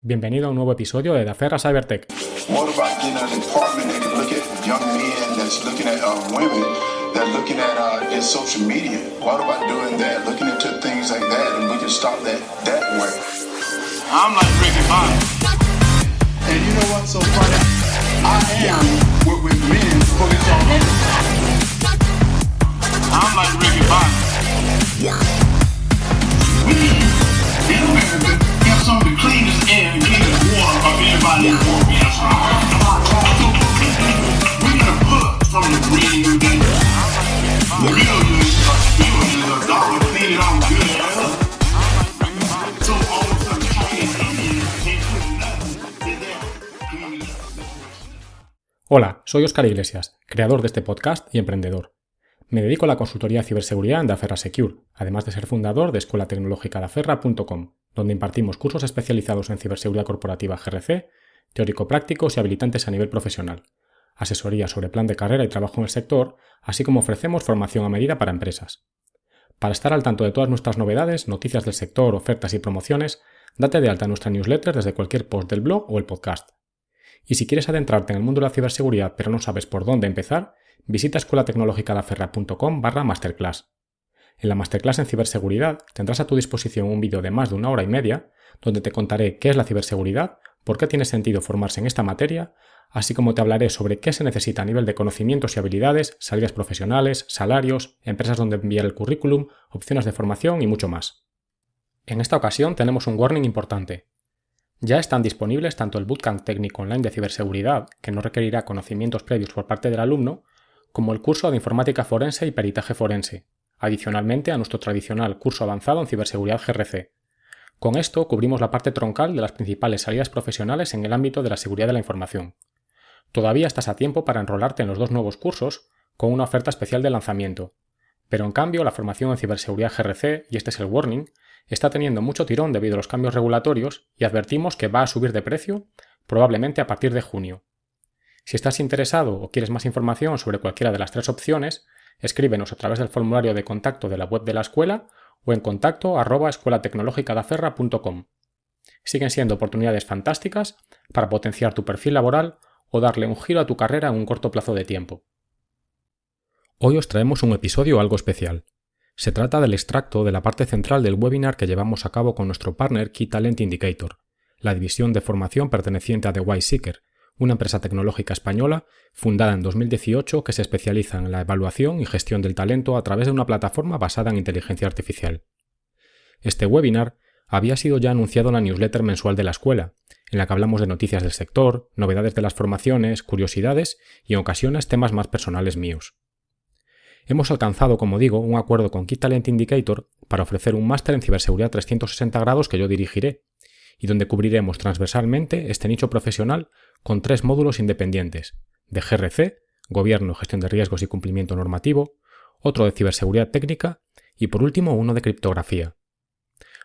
Bienvenido a un nuevo episodio de Daferra Cybertech. What about getting an apartment that can look at young men that's looking at women that are looking at in social media? What about doing that, looking into things like that, and we can stop that way? I'm like Ricky Bobby. And you know what's so funny? I am with men police officers. I'm like Ricky Bobby. We in America have some of the cleanest air and cleanest water of anybody in the world. Yes, we're gonna put from the green millions of dollars clean it all good. So all of a sudden Chinese Indians can't put nothing in there. Hola, soy Óscar Iglesias, creador de este podcast y emprendedor. Me dedico a la consultoría de ciberseguridad en Daferra Secure, además de ser fundador de escuelatecnologicadaferra.com, donde impartimos cursos especializados en ciberseguridad corporativa GRC, teórico-prácticos y habilitantes a nivel profesional, asesoría sobre plan de carrera y trabajo en el sector, así como ofrecemos formación a medida para empresas. Para estar al tanto de todas nuestras novedades, noticias del sector, ofertas y promociones, date de alta en nuestra newsletter desde cualquier post del blog o el podcast. Y si quieres adentrarte en el mundo de la ciberseguridad pero no sabes por dónde empezar, visita escuelatecnologicadaferra.com/masterclass. En la masterclass en ciberseguridad tendrás a tu disposición un vídeo de más de 1 hora y media donde te contaré qué es la ciberseguridad, por qué tiene sentido formarse en esta materia, así como te hablaré sobre qué se necesita a nivel de conocimientos y habilidades, salidas profesionales, salarios, empresas donde enviar el currículum, opciones de formación y mucho más. En esta ocasión tenemos un warning importante. Ya están disponibles tanto el bootcamp técnico online de ciberseguridad, que no requerirá conocimientos previos por parte del alumno, como el curso de informática forense y peritaje forense, adicionalmente a nuestro tradicional curso avanzado en ciberseguridad GRC. Con esto cubrimos la parte troncal de las principales salidas profesionales en el ámbito de la seguridad de la información. Todavía estás a tiempo para enrolarte en los dos nuevos cursos con una oferta especial de lanzamiento, pero en cambio la formación en ciberseguridad GRC, y este es el warning, está teniendo mucho tirón debido a los cambios regulatorios y advertimos que va a subir de precio probablemente a partir de junio. Si estás interesado o quieres más información sobre cualquiera de las tres opciones, escríbenos a través del formulario de contacto de la web de la escuela o en contacto@escuelatecnologicadaferra.com. Siguen siendo oportunidades fantásticas para potenciar tu perfil laboral o darle un giro a tu carrera en un corto plazo de tiempo. Hoy os traemos un episodio algo especial. Se trata del extracto de la parte central del webinar que llevamos a cabo con nuestro partner Key Talent Indicator, la división de formación perteneciente a The Seeker, una empresa tecnológica española fundada en 2018 que se especializa en la evaluación y gestión del talento a través de una plataforma basada en inteligencia artificial. Este webinar había sido ya anunciado en la newsletter mensual de la escuela, en la que hablamos de noticias del sector, novedades de las formaciones, curiosidades y en ocasiones temas más personales míos. Hemos alcanzado, como digo, un acuerdo con Key Talent Indicator para ofrecer un máster en ciberseguridad 360 grados que yo dirigiré, y donde cubriremos transversalmente este nicho profesional con 3 módulos independientes, de GRC, Gobierno, Gestión de Riesgos y Cumplimiento Normativo, otro de Ciberseguridad Técnica y por último uno de Criptografía.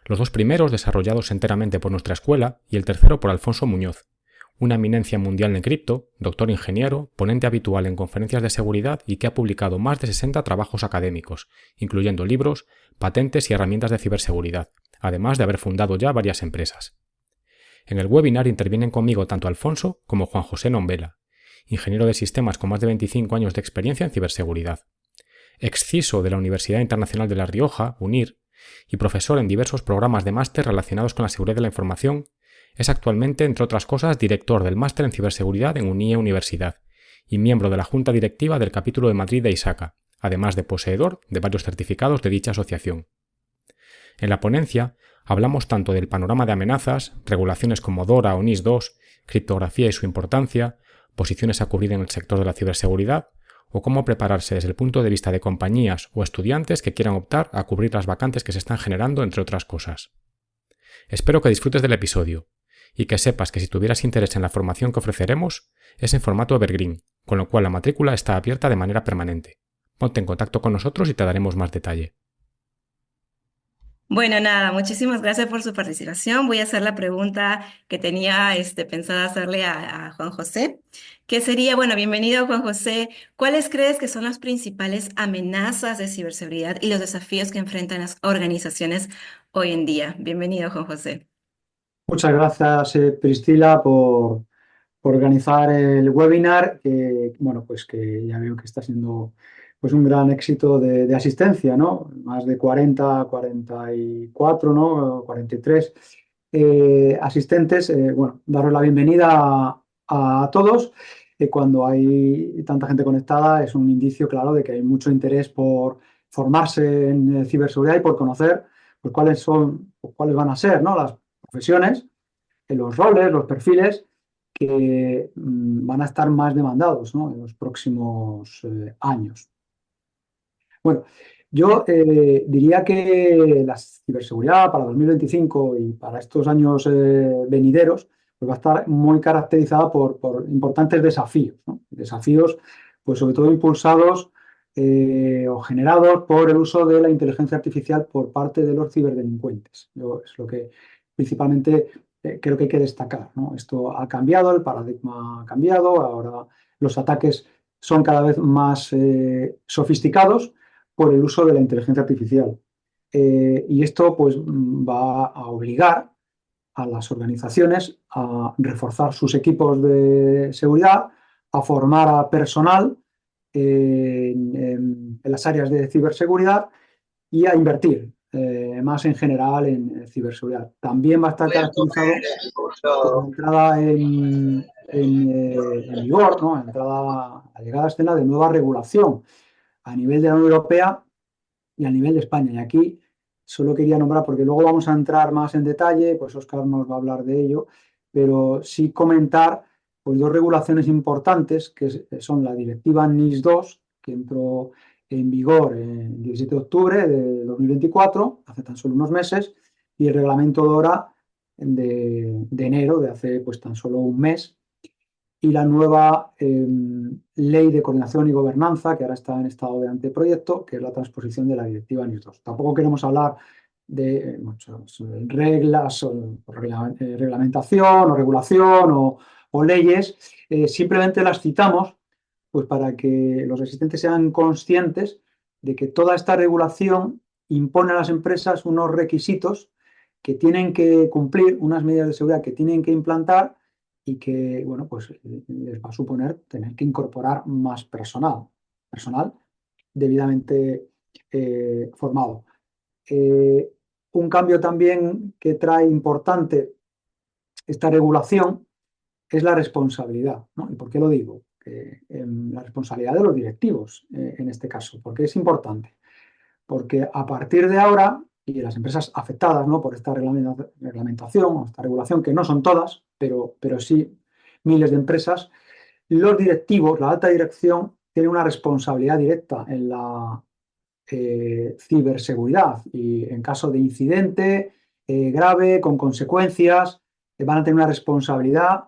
Los dos primeros desarrollados enteramente por nuestra escuela y el tercero por Alfonso Muñoz, una eminencia mundial en cripto, doctor ingeniero, ponente habitual en conferencias de seguridad y que ha publicado más de 60 trabajos académicos, incluyendo libros, patentes y herramientas de ciberseguridad, además de haber fundado ya varias empresas. En el webinar intervienen conmigo tanto Alfonso como Juan José Nombela, ingeniero de sistemas con más de 25 años de experiencia en ciberseguridad, ex-CISO de la Universidad Internacional de La Rioja, UNIR, y profesor en diversos programas de máster relacionados con la seguridad de la información. Es actualmente, entre otras cosas, director del máster en ciberseguridad en UNIE Universidad y miembro de la junta directiva del capítulo de Madrid de ISACA, además de poseedor de varios certificados de dicha asociación. En la ponencia hablamos tanto del panorama de amenazas, regulaciones como DORA o NIS-2, criptografía y su importancia, posiciones a cubrir en el sector de la ciberseguridad, o cómo prepararse desde el punto de vista de compañías o estudiantes que quieran optar a cubrir las vacantes que se están generando, entre otras cosas. Espero que disfrutes del episodio y que sepas que si tuvieras interés en la formación que ofreceremos, es en formato evergreen, con lo cual la matrícula está abierta de manera permanente. Ponte en contacto con nosotros y te daremos más detalle. Bueno, nada, muchísimas gracias por su participación. Voy a hacer la pregunta que tenía pensada hacerle a Juan José, que sería, bueno, bienvenido Juan José. ¿Cuáles crees que son las principales amenazas de ciberseguridad y los desafíos que enfrentan las organizaciones hoy en día? Bienvenido, Juan José. Muchas gracias, Priscila, por organizar el webinar, que, bueno, pues que ya veo que está siendo pues un gran éxito de asistencia, ¿no? Más de 44, ¿no? 43 asistentes. Bueno, daros la bienvenida a todos. Cuando hay tanta gente conectada es un indicio claro de que hay mucho interés por formarse en ciberseguridad y por conocer pues, cuáles van a ser, ¿no? Las profesiones, los roles, los perfiles que van a estar más demandados, ¿no? En los próximos años. Bueno, yo diría que la ciberseguridad para 2025 y para estos años venideros pues va a estar muy caracterizada por importantes desafíos, ¿no? Desafíos, pues sobre todo impulsados o generados por el uso de la inteligencia artificial por parte de los ciberdelincuentes. Es lo que principalmente creo que hay que destacar, ¿no? Esto ha cambiado, el paradigma ha cambiado, ahora los ataques son cada vez más sofisticados por el uso de la inteligencia artificial. Y esto pues va a obligar a las organizaciones a reforzar sus equipos de seguridad, a formar a personal en las áreas de ciberseguridad y a invertir más en general en ciberseguridad. También va a estar caracterizado por la entrada en vigor, ¿no? La llegada a escena de nueva regulación a nivel de la Unión Europea y a nivel de España. Y aquí solo quería nombrar, porque luego vamos a entrar más en detalle, pues Óscar nos va a hablar de ello, pero sí comentar pues, dos regulaciones importantes, que son la directiva NIS 2, que entró en vigor el 17 de octubre de 2024, hace tan solo unos meses, y el reglamento DORA de enero, de hace pues tan solo un mes, y la nueva ley de coordinación y gobernanza, que ahora está en estado de anteproyecto, que es la transposición de la directiva NIS 2. Tampoco queremos hablar de muchas reglas, reglamentación o regulación o leyes, simplemente las citamos pues, para que los asistentes sean conscientes de que toda esta regulación impone a las empresas unos requisitos que tienen que cumplir, unas medidas de seguridad que tienen que implantar y que, bueno, pues les va a suponer tener que incorporar más personal debidamente formado. Un cambio también que trae importante esta regulación es la responsabilidad, ¿no? ¿Y por qué lo digo? La responsabilidad de los directivos, en este caso, porque es importante. Porque a partir de ahora, y de las empresas afectadas, ¿no? Por esta reglamentación o esta regulación, que no son todas, pero sí miles de empresas, los directivos, la alta dirección, tiene una responsabilidad directa en la ciberseguridad y en caso de incidente grave, con consecuencias, van a tener una responsabilidad,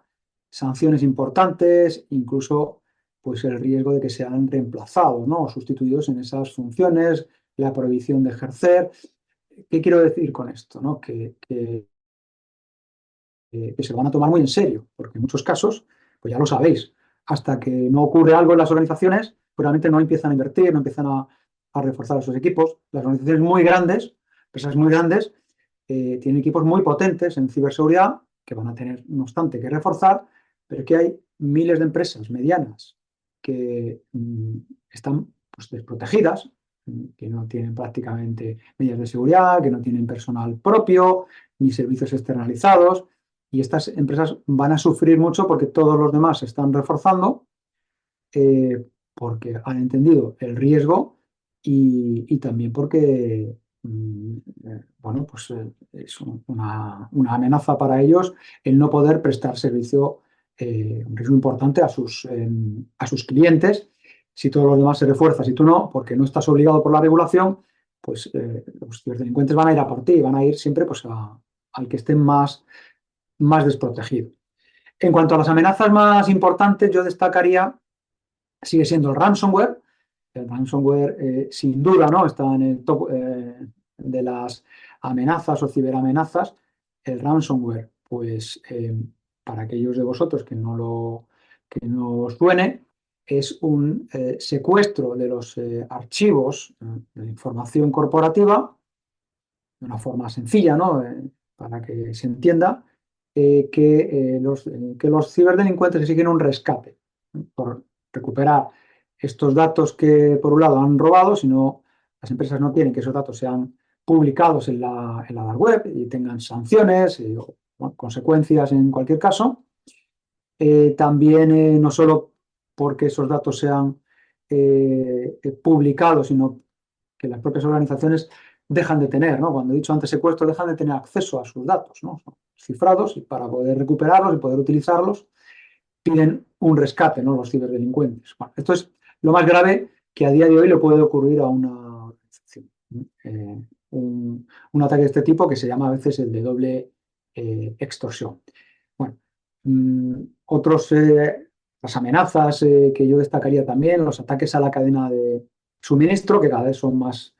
sanciones importantes, incluso pues el riesgo de que sean reemplazados, ¿no? O sustituidos en esas funciones, la prohibición de ejercer. ¿Qué quiero decir con esto? ¿No? Que se lo van a tomar muy en serio, porque en muchos casos, pues ya lo sabéis, hasta que no ocurre algo en las organizaciones, pues realmente no empiezan a invertir, no empiezan a reforzar a sus equipos. Las organizaciones muy grandes, empresas muy grandes, tienen equipos muy potentes en ciberseguridad, que van a tener, no obstante, que reforzar, pero que hay miles de empresas medianas que están pues, desprotegidas, que no tienen prácticamente medidas de seguridad, que no tienen personal propio, ni servicios externalizados, y estas empresas van a sufrir mucho porque todos los demás se están reforzando, porque han entendido el riesgo y también porque, bueno, pues es una amenaza para ellos el no poder prestar servicio, un riesgo importante a sus clientes. Si todos los demás se refuerzan, si tú no, porque no estás obligado por la regulación, pues los ciberdelincuentes van a ir a por ti, van a ir siempre pues, al que esté más desprotegido. En cuanto a las amenazas más importantes, yo destacaría, sigue siendo el ransomware. El ransomware, sin duda, ¿no? Está en el top de las amenazas o ciberamenazas. El ransomware, pues, para aquellos de vosotros que no os suene, es un secuestro de los archivos de información corporativa, de una forma sencilla, ¿no? Para que se entienda, que los ciberdelincuentes exigen un rescate, ¿no? Por recuperar estos datos que, por un lado, han robado, sino las empresas no quieren que esos datos sean publicados en la dark web y tengan sanciones o bueno, consecuencias en cualquier caso. También no solo porque esos datos sean publicados, sino que las propias organizaciones dejan de tener, ¿no? Cuando he dicho antes secuestro, dejan de tener acceso a sus datos, ¿no? Son cifrados y para poder recuperarlos y poder utilizarlos piden un rescate, ¿no? Los ciberdelincuentes. Bueno, esto es lo más grave que a día de hoy le puede ocurrir a una organización. Un ataque de este tipo que se llama a veces el de doble extorsión. Bueno, otros, las amenazas que yo destacaría también, los ataques a la cadena de suministro, que cada vez son más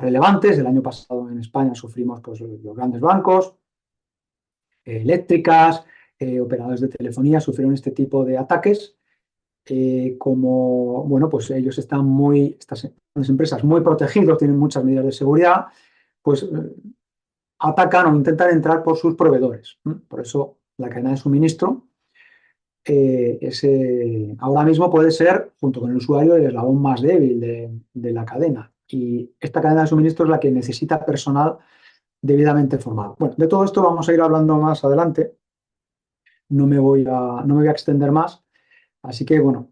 relevantes. El año pasado en España sufrimos pues, los grandes bancos, eléctricas, operadores de telefonía sufrieron este tipo de ataques. Como, bueno, pues ellos están estas empresas muy protegidos, tienen muchas medidas de seguridad, pues atacan o intentan entrar por sus proveedores. Por eso la cadena de suministro ahora mismo puede ser, junto con el usuario, el eslabón más débil de la cadena. Y esta cadena de suministro es la que necesita personal debidamente formado. Bueno, de todo esto vamos a ir hablando más adelante. No me voy a extender más. Así que, bueno,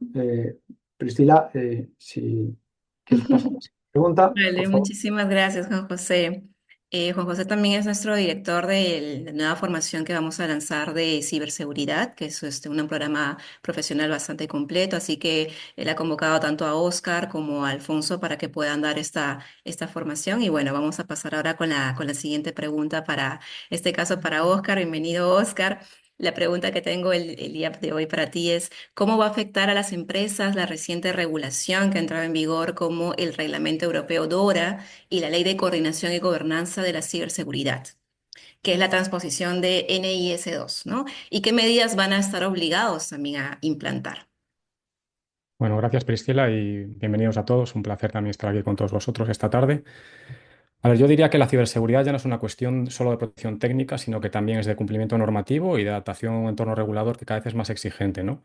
Priscila, si quieres pasar a la siguiente pregunta, por Vale, favor. muchísimas gracias, Juan José. Juan José también es nuestro director de la nueva formación que vamos a lanzar de ciberseguridad, que es un programa profesional bastante completo, así que él ha convocado tanto a Oscar como a Alfonso para que puedan dar esta formación. Y bueno, vamos a pasar ahora con la siguiente pregunta para este caso para Oscar. Bienvenido, Oscar. La pregunta que tengo el día de hoy para ti es, ¿cómo va a afectar a las empresas la reciente regulación que ha entrado en vigor como el Reglamento Europeo DORA y la Ley de Coordinación y Gobernanza de la Ciberseguridad, que es la transposición de NIS2, ¿no? ¿Y qué medidas van a estar obligados también a implantar? Bueno, gracias Priscila y bienvenidos a todos. Un placer también estar aquí con todos vosotros esta tarde. A ver, yo diría que la ciberseguridad ya no es una cuestión solo de protección técnica, sino que también es de cumplimiento normativo y de adaptación a un entorno regulador que cada vez es más exigente, ¿no?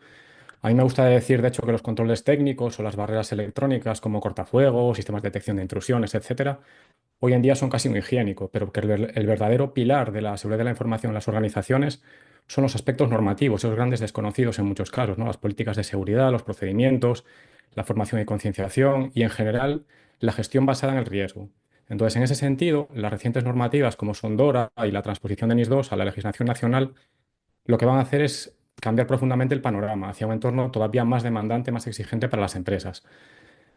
A mí me gusta decir, de hecho, que los controles técnicos o las barreras electrónicas como cortafuegos, sistemas de detección de intrusiones, etcétera, hoy en día son casi un higiénico, pero que el verdadero pilar de la seguridad de la información en las organizaciones son los aspectos normativos, esos grandes desconocidos en muchos casos, ¿no? Las políticas de seguridad, los procedimientos, la formación y concienciación y, en general, la gestión basada en el riesgo. Entonces, en ese sentido, las recientes normativas como son DORA y la transposición de NIS2 a la legislación nacional lo que van a hacer es cambiar profundamente el panorama hacia un entorno todavía más demandante, más exigente para las empresas.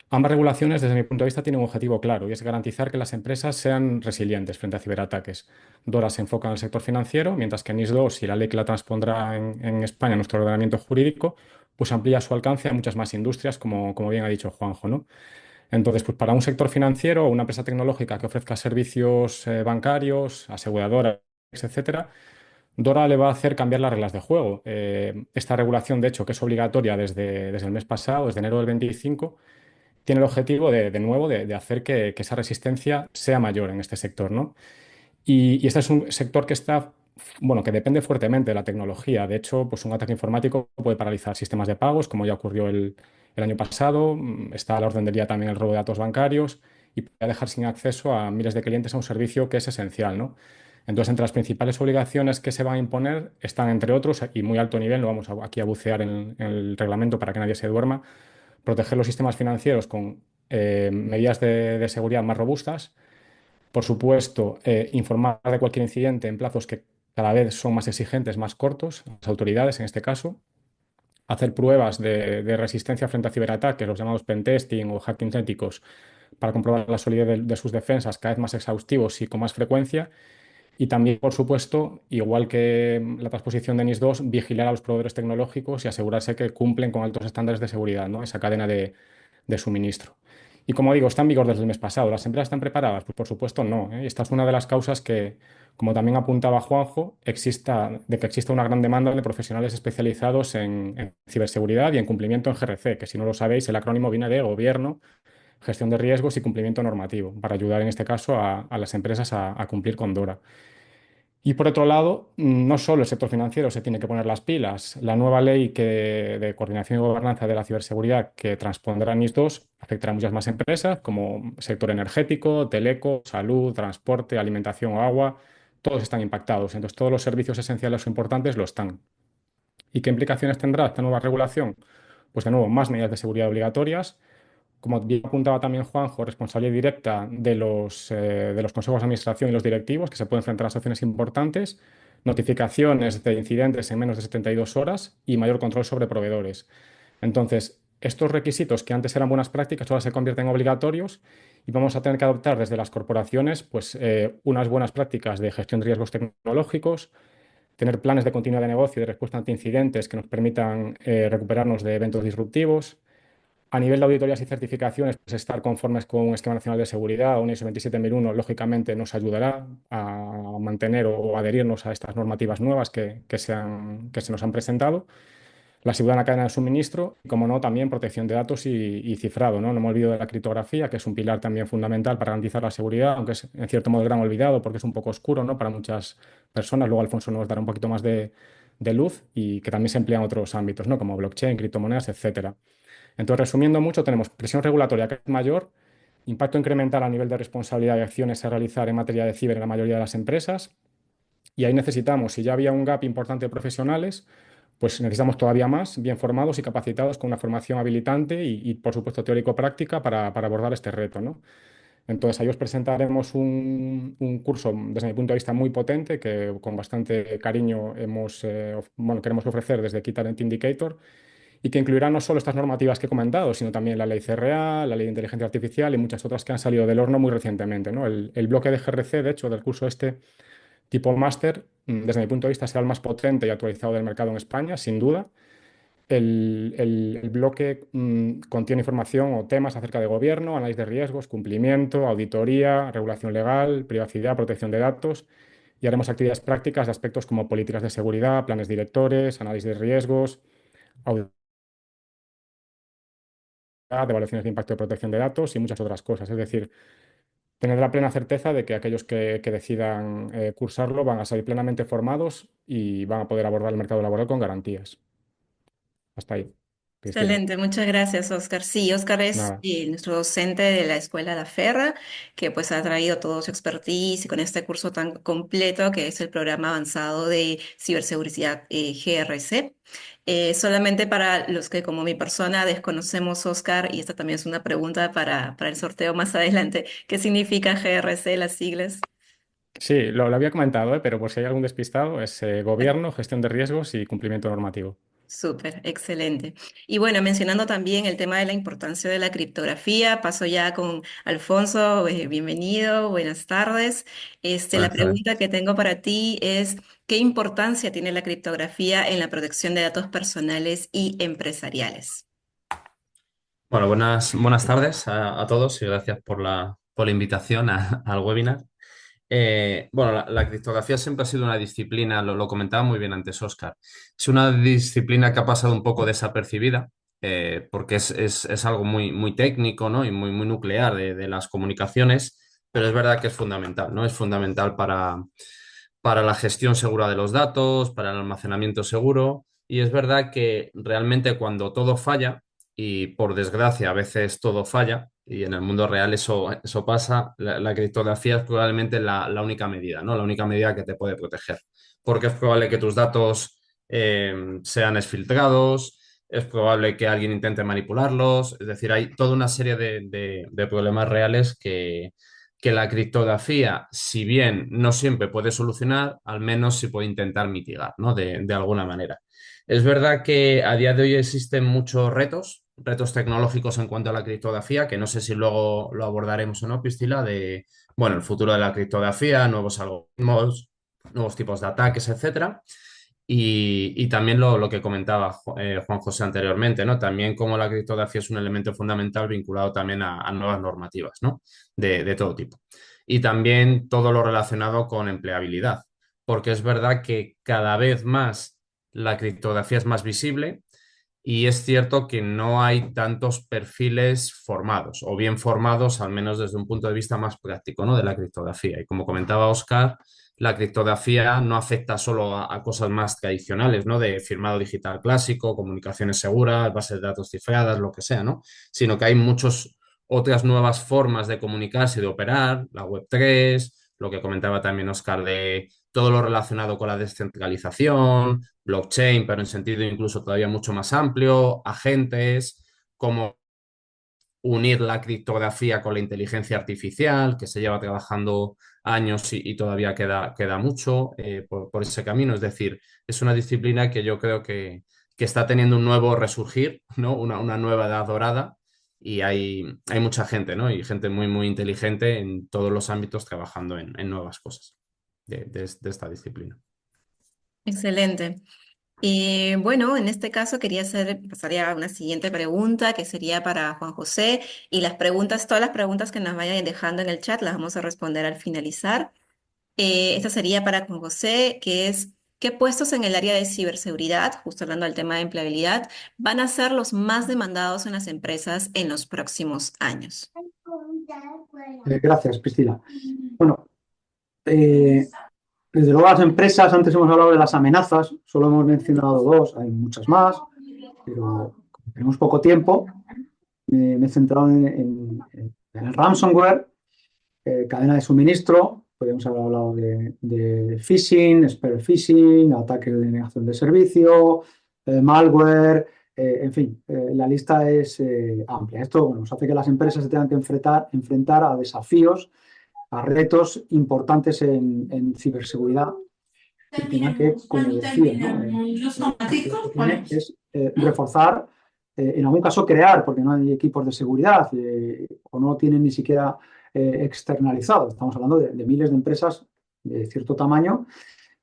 Ambas regulaciones, desde mi punto de vista, tienen un objetivo claro y es garantizar que las empresas sean resilientes frente a ciberataques. DORA se enfoca en el sector financiero, mientras que NIS2 y la ley que la transpondrá en España, en nuestro ordenamiento jurídico, pues amplía su alcance a muchas más industrias, como bien ha dicho Juanjo, ¿no? Entonces, pues para un sector financiero o una empresa tecnológica que ofrezca servicios bancarios, aseguradoras, etcétera, DORA le va a hacer cambiar las reglas de juego. Esta regulación, de hecho, que es obligatoria desde el mes pasado, desde enero del 25, tiene el objetivo de nuevo de hacer que esa resistencia sea mayor en este sector, ¿no? Y este es un sector que está, bueno, que depende fuertemente de la tecnología. De hecho, pues un ataque informático puede paralizar sistemas de pagos, como ya ocurrió el año pasado. Está a la orden del día también el robo de datos bancarios y puede dejar sin acceso a miles de clientes a un servicio que es esencial, ¿no? Entonces, entre las principales obligaciones que se van a imponer están, entre otros, y muy alto nivel, no vamos aquí a bucear en el reglamento para que nadie se duerma, proteger los sistemas financieros con medidas de seguridad más robustas. Por supuesto, informar de cualquier incidente en plazos que cada vez son más exigentes, más cortos, las autoridades en este caso. Hacer pruebas de resistencia frente a ciberataques, los llamados pentesting o hacking éticos, para comprobar la solidez de sus defensas cada vez más exhaustivos y con más frecuencia. Y también, por supuesto, igual que la transposición de NIS2, vigilar a los proveedores tecnológicos y asegurarse que cumplen con altos estándares de seguridad, ¿no? Esa cadena de suministro. Y como digo, está en vigor desde el mes pasado. ¿Las empresas están preparadas? Pues por supuesto no, ¿eh? Esta es una de las causas que, como también apuntaba Juanjo, de que exista una gran demanda de profesionales especializados en ciberseguridad y en cumplimiento en GRC, que si no lo sabéis, el acrónimo viene de Gobierno, Gestión de Riesgos y Cumplimiento Normativo, para ayudar en este caso a las empresas a cumplir con DORA. Y por otro lado, no solo el sector financiero se tiene que poner las pilas. La nueva ley de coordinación y gobernanza de la ciberseguridad que transpondrá NIS2 afectará a muchas más empresas, como sector energético, teleco, salud, transporte, alimentación o agua. Todos están impactados. Entonces, todos los servicios esenciales o importantes lo están. ¿Y qué implicaciones tendrá esta nueva regulación? Pues de nuevo, más medidas de seguridad obligatorias. Como bien apuntaba también Juanjo, responsabilidad directa de los consejos de administración y los directivos, que se pueden enfrentar a sanciones importantes, notificaciones de incidentes en menos de 72 horas y mayor control sobre proveedores. Entonces, estos requisitos que antes eran buenas prácticas ahora se convierten en obligatorios y vamos a tener que adoptar desde las corporaciones pues, unas buenas prácticas de gestión de riesgos tecnológicos, tener planes de continuidad de negocio y de respuesta ante incidentes que nos permitan recuperarnos de eventos disruptivos. A nivel de auditorías y certificaciones, pues estar conformes con un esquema nacional de seguridad o un ISO 27001, lógicamente nos ayudará a mantener o adherirnos a estas normativas nuevas que se nos han presentado. La seguridad en la cadena de suministro y, como no, también protección de datos y cifrado, ¿no? No me olvido de la criptografía, que es un pilar también fundamental para garantizar la seguridad, aunque es en cierto modo el gran olvidado porque es un poco oscuro, ¿no? Para muchas personas. Luego Alfonso nos dará un poquito más de luz y que también se emplea en otros ámbitos, ¿no? Como blockchain, criptomonedas, etcétera. Entonces, resumiendo mucho, tenemos presión regulatoria que es mayor, impacto incremental a nivel de responsabilidad y acciones a realizar en materia de ciber en la mayoría de las empresas. Y ahí necesitamos, si ya había un gap importante de profesionales, pues necesitamos todavía más, bien formados y capacitados con una formación habilitante por supuesto, teórico-práctica para abordar este reto, ¿no? Entonces, ahí os presentaremos un curso, desde mi punto de vista, muy potente, que con bastante cariño queremos ofrecer desde Key Talent Indicator, y que incluirá no solo estas normativas que he comentado, sino también la ley CRA, la ley de inteligencia artificial y muchas otras que han salido del horno muy recientemente, ¿no? El bloque de GRC, de hecho, del curso este tipo máster, desde mi punto de vista, será el más potente y actualizado del mercado en España, sin duda. El bloque contiene información o temas acerca de gobierno, análisis de riesgos, cumplimiento, auditoría, regulación legal, privacidad, protección de datos, y haremos actividades prácticas de aspectos como políticas de seguridad, planes directores, análisis de riesgos, auditoría, de evaluaciones de impacto de protección de datos y muchas otras cosas. Es decir, tener la plena certeza de que aquellos que decidan cursarlo van a salir plenamente formados y van a poder abordar el mercado laboral con garantías. Hasta ahí, Cristina. Excelente, muchas gracias, Oscar. Sí, Oscar es Nada. nuestro docente de la Escuela La Ferra, que pues ha traído todo su expertise y con este curso tan completo que es el programa avanzado de ciberseguridad GRC. Solamente para los que como mi persona desconocemos, Oscar, y esta también es una pregunta para el sorteo más adelante, ¿qué significa GRC, las siglas? Sí, lo había comentado, pero por si hay algún despistado, es gobierno, gestión de riesgos y cumplimiento normativo. Súper, excelente. Y bueno, mencionando también el tema de la importancia de la criptografía, paso ya con Alfonso, bienvenido, buenas tardes. La Buenas tardes. pregunta que tengo para ti es, ¿qué importancia tiene la criptografía en la protección de datos personales y empresariales? Bueno, buenas tardes a todos y gracias por la invitación al webinar. Bueno, la criptografía siempre ha sido una disciplina, lo comentaba muy bien antes Óscar, es una disciplina que ha pasado un poco desapercibida porque es algo muy técnico, ¿no? Y muy nuclear de las comunicaciones, pero es verdad que es fundamental, ¿no? Es fundamental para la gestión segura de los datos, para el almacenamiento seguro y es verdad que realmente cuando todo falla, y por desgracia a veces todo falla, y en el mundo real eso pasa, la criptografía es probablemente la única medida, ¿no? La única medida que te puede proteger, porque es probable que tus datos sean exfiltrados, es probable que alguien intente manipularlos, es decir, hay toda una serie de problemas reales que la criptografía, si bien no siempre puede solucionar, al menos sí puede intentar mitigar, ¿no? De alguna manera. Es verdad que a día de hoy existen muchos retos tecnológicos en cuanto a la criptografía, que no sé si luego lo abordaremos o no, Priscila, bueno, el futuro de la criptografía, nuevos algoritmos, nuevos tipos de ataques, etcétera. Y también lo que comentaba Juan José anteriormente, ¿no? También como la criptografía es un elemento fundamental vinculado también a nuevas normativas, ¿no? De todo tipo. Y también todo lo relacionado con empleabilidad, porque es verdad que cada vez más la criptografía es más visible y es cierto que no hay tantos perfiles formados o bien formados, al menos desde un punto de vista más práctico, ¿no? De la criptografía. Y como comentaba Oscar, la criptografía no afecta solo a cosas más tradicionales, ¿no? De firmado digital clásico, comunicaciones seguras, bases de datos cifradas, lo que sea, ¿no? Sino que hay muchas otras nuevas formas de comunicarse y de operar, la Web3, lo que comentaba también Oscar de todo lo relacionado con la descentralización, blockchain, pero en sentido incluso todavía mucho más amplio, agentes, como unir la criptografía con la inteligencia artificial, que se lleva trabajando años y todavía queda mucho por ese camino. Es decir, es una disciplina que yo creo que está teniendo un nuevo resurgir, ¿no? Una nueva edad dorada y hay mucha gente, ¿no? Y gente muy, muy inteligente en todos los ámbitos trabajando en nuevas cosas de esta disciplina. Excelente. Y bueno, en este caso pasaría a una siguiente pregunta que sería para Juan José y todas las preguntas que nos vayan dejando en el chat las vamos a responder al finalizar. Esta sería para Juan José, que es, ¿qué puestos en el área de ciberseguridad, justo hablando del tema de empleabilidad, van a ser los más demandados en las empresas en los próximos años? Gracias, Priscila. Bueno, desde luego las empresas, antes hemos hablado de las amenazas, solo hemos mencionado dos, hay muchas más, pero como tenemos poco tiempo, me he centrado en el ransomware, cadena de suministro, podríamos haber hablado de phishing, spear phishing, ataques de denegación de servicio, malware, en fin, la lista es amplia. Esto bueno, nos hace que las empresas se tengan que enfrentar a desafíos, a retos importantes en ciberseguridad y tengan que, como decía, ¿no? Lo que tiene es reforzar, en algún caso crear, porque no hay equipos de seguridad o no tienen ni siquiera externalizado. Estamos hablando de miles de empresas de cierto tamaño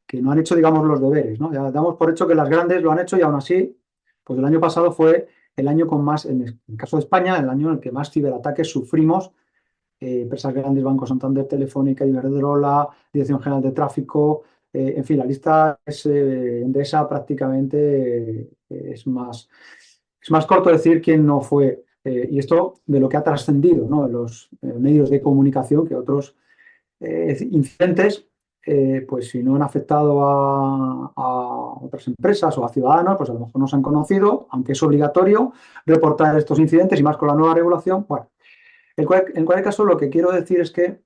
que no han hecho, digamos, los deberes, ¿no? Ya damos por hecho que las grandes lo han hecho y aún así, pues el año pasado fue el año con más, en el caso de España, el año en el que más ciberataques sufrimos. Empresas grandes, Banco Santander, Telefónica, Iberdrola, Dirección General de Tráfico, en fin, la lista es Endesa prácticamente es más corto decir quién no fue. Y esto de lo que ha trascendido, ¿no? En los medios de comunicación, que otros incidentes, pues si no han afectado a otras empresas o a ciudadanos, pues a lo mejor no se han conocido, aunque es obligatorio reportar estos incidentes y más con la nueva regulación. Bueno, en cualquier caso, lo que quiero decir es que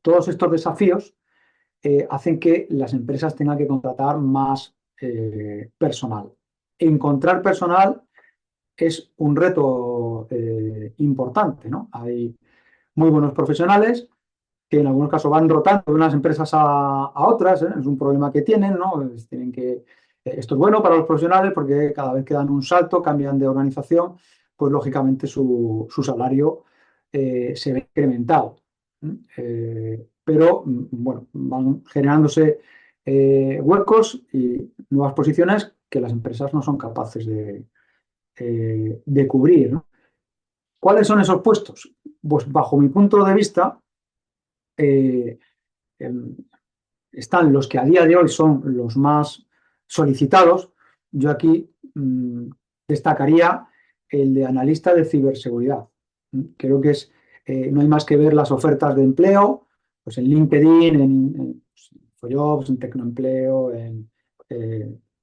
todos estos desafíos hacen que las empresas tengan que contratar más personal. Encontrar personal es un reto importante, ¿no? Hay muy buenos profesionales que en algunos casos van rotando de unas empresas a otras, ¿eh? Es un problema que tienen, ¿no? Tienen que, esto es bueno para los profesionales porque cada vez que dan un salto, cambian de organización, pues lógicamente su salario se ve incrementado. Pero bueno, van generándose huecos y nuevas posiciones que las empresas no son capaces de cubrir, ¿no? ¿Cuáles son esos puestos? Pues bajo mi punto de vista, eh, em, están los que a día de hoy son los más solicitados. Yo aquí destacaría el de analista de ciberseguridad. Creo que no hay más que ver las ofertas de empleo, pues en LinkedIn, en Infojobs, en Tecnoempleo,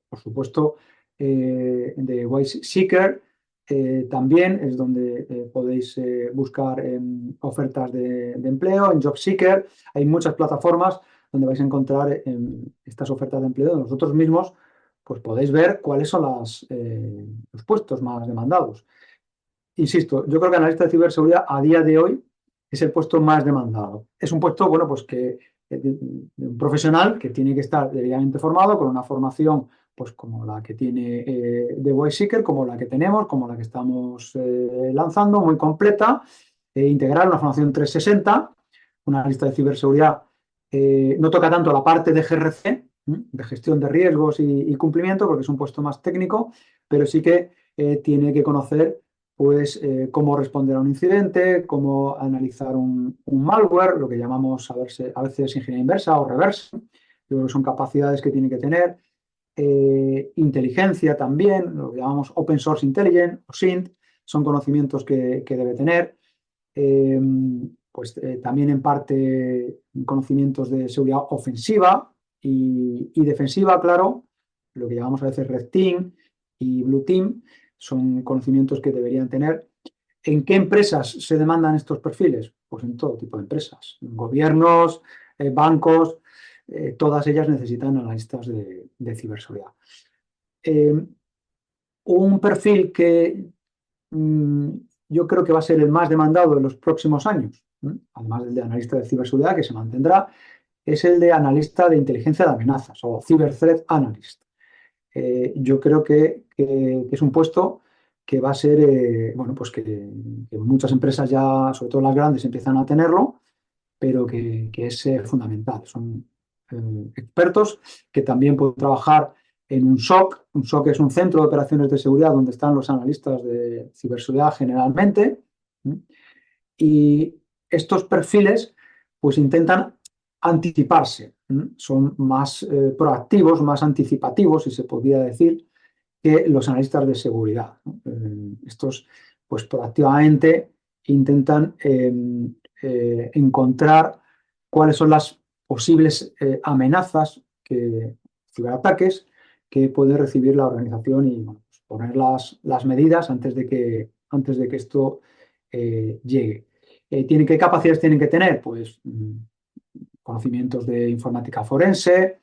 por supuesto, de WiseSeeker. También es donde podéis buscar ofertas de empleo, en JobSeeker. Hay muchas plataformas donde vais a encontrar estas ofertas de empleo. Nosotros mismos pues podéis ver cuáles son los puestos más demandados. Insisto, yo creo que analista de ciberseguridad a día de hoy es el puesto más demandado. Es un puesto, bueno, pues que de un profesional que tiene que estar debidamente formado con una formación pues como la que tiene de WiseSeeker, como la que tenemos, como la que estamos lanzando, muy completa, integral, una formación 360, una analista de ciberseguridad. No toca tanto la parte de GRC, de gestión de riesgos y cumplimiento, porque es un puesto más técnico, pero sí que tiene que conocer pues cómo responder a un incidente, cómo analizar un malware, lo que llamamos a veces ingeniería inversa o reversa. Yo creo que son capacidades que tiene que tener. Inteligencia también, lo que llamamos Open Source Intelligence o SINT, son conocimientos que debe tener. pues también en parte conocimientos de seguridad ofensiva y defensiva, claro, lo que llamamos a veces Red Team y Blue Team, son conocimientos que deberían tener. ¿En qué empresas se demandan estos perfiles? Pues en todo tipo de empresas, gobiernos, bancos, todas ellas necesitan analistas de ciberseguridad. Un perfil que yo creo que va a ser el más demandado en los próximos años, además del de analista de ciberseguridad, que se mantendrá, es el de analista de inteligencia de amenazas o Cyber Threat Analyst. Yo creo que es un puesto que va a ser, bueno, pues que muchas empresas ya, sobre todo las grandes, empiezan a tenerlo, pero que es fundamental. Son expertos que también pueden trabajar en un SOC. Un SOC es un centro de operaciones de seguridad donde están los analistas de ciberseguridad generalmente. Y estos perfiles pues intentan anticiparse, son más proactivos, más anticipativos, si se podría decir, que los analistas de seguridad. Estos pues proactivamente intentan encontrar cuáles son las posibles amenazas, ciberataques, que puede recibir la organización y bueno, pues poner las medidas antes de que esto llegue. ¿Qué capacidades tienen que tener? Pues conocimientos de informática forense,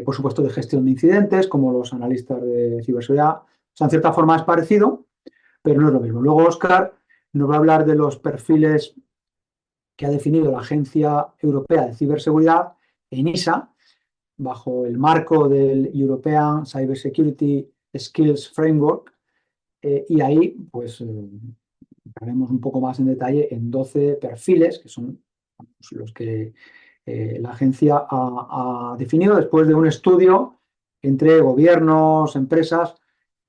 por supuesto de gestión de incidentes, como los analistas de ciberseguridad. O sea, en cierta forma es parecido, pero no es lo mismo. Luego Óscar nos va a hablar de los perfiles que ha definido la Agencia Europea de Ciberseguridad, ENISA, bajo el marco del European Cybersecurity Skills Framework, y ahí pues entraremos un poco más en detalle en 12 perfiles, que son los que la agencia ha definido después de un estudio entre gobiernos, empresas,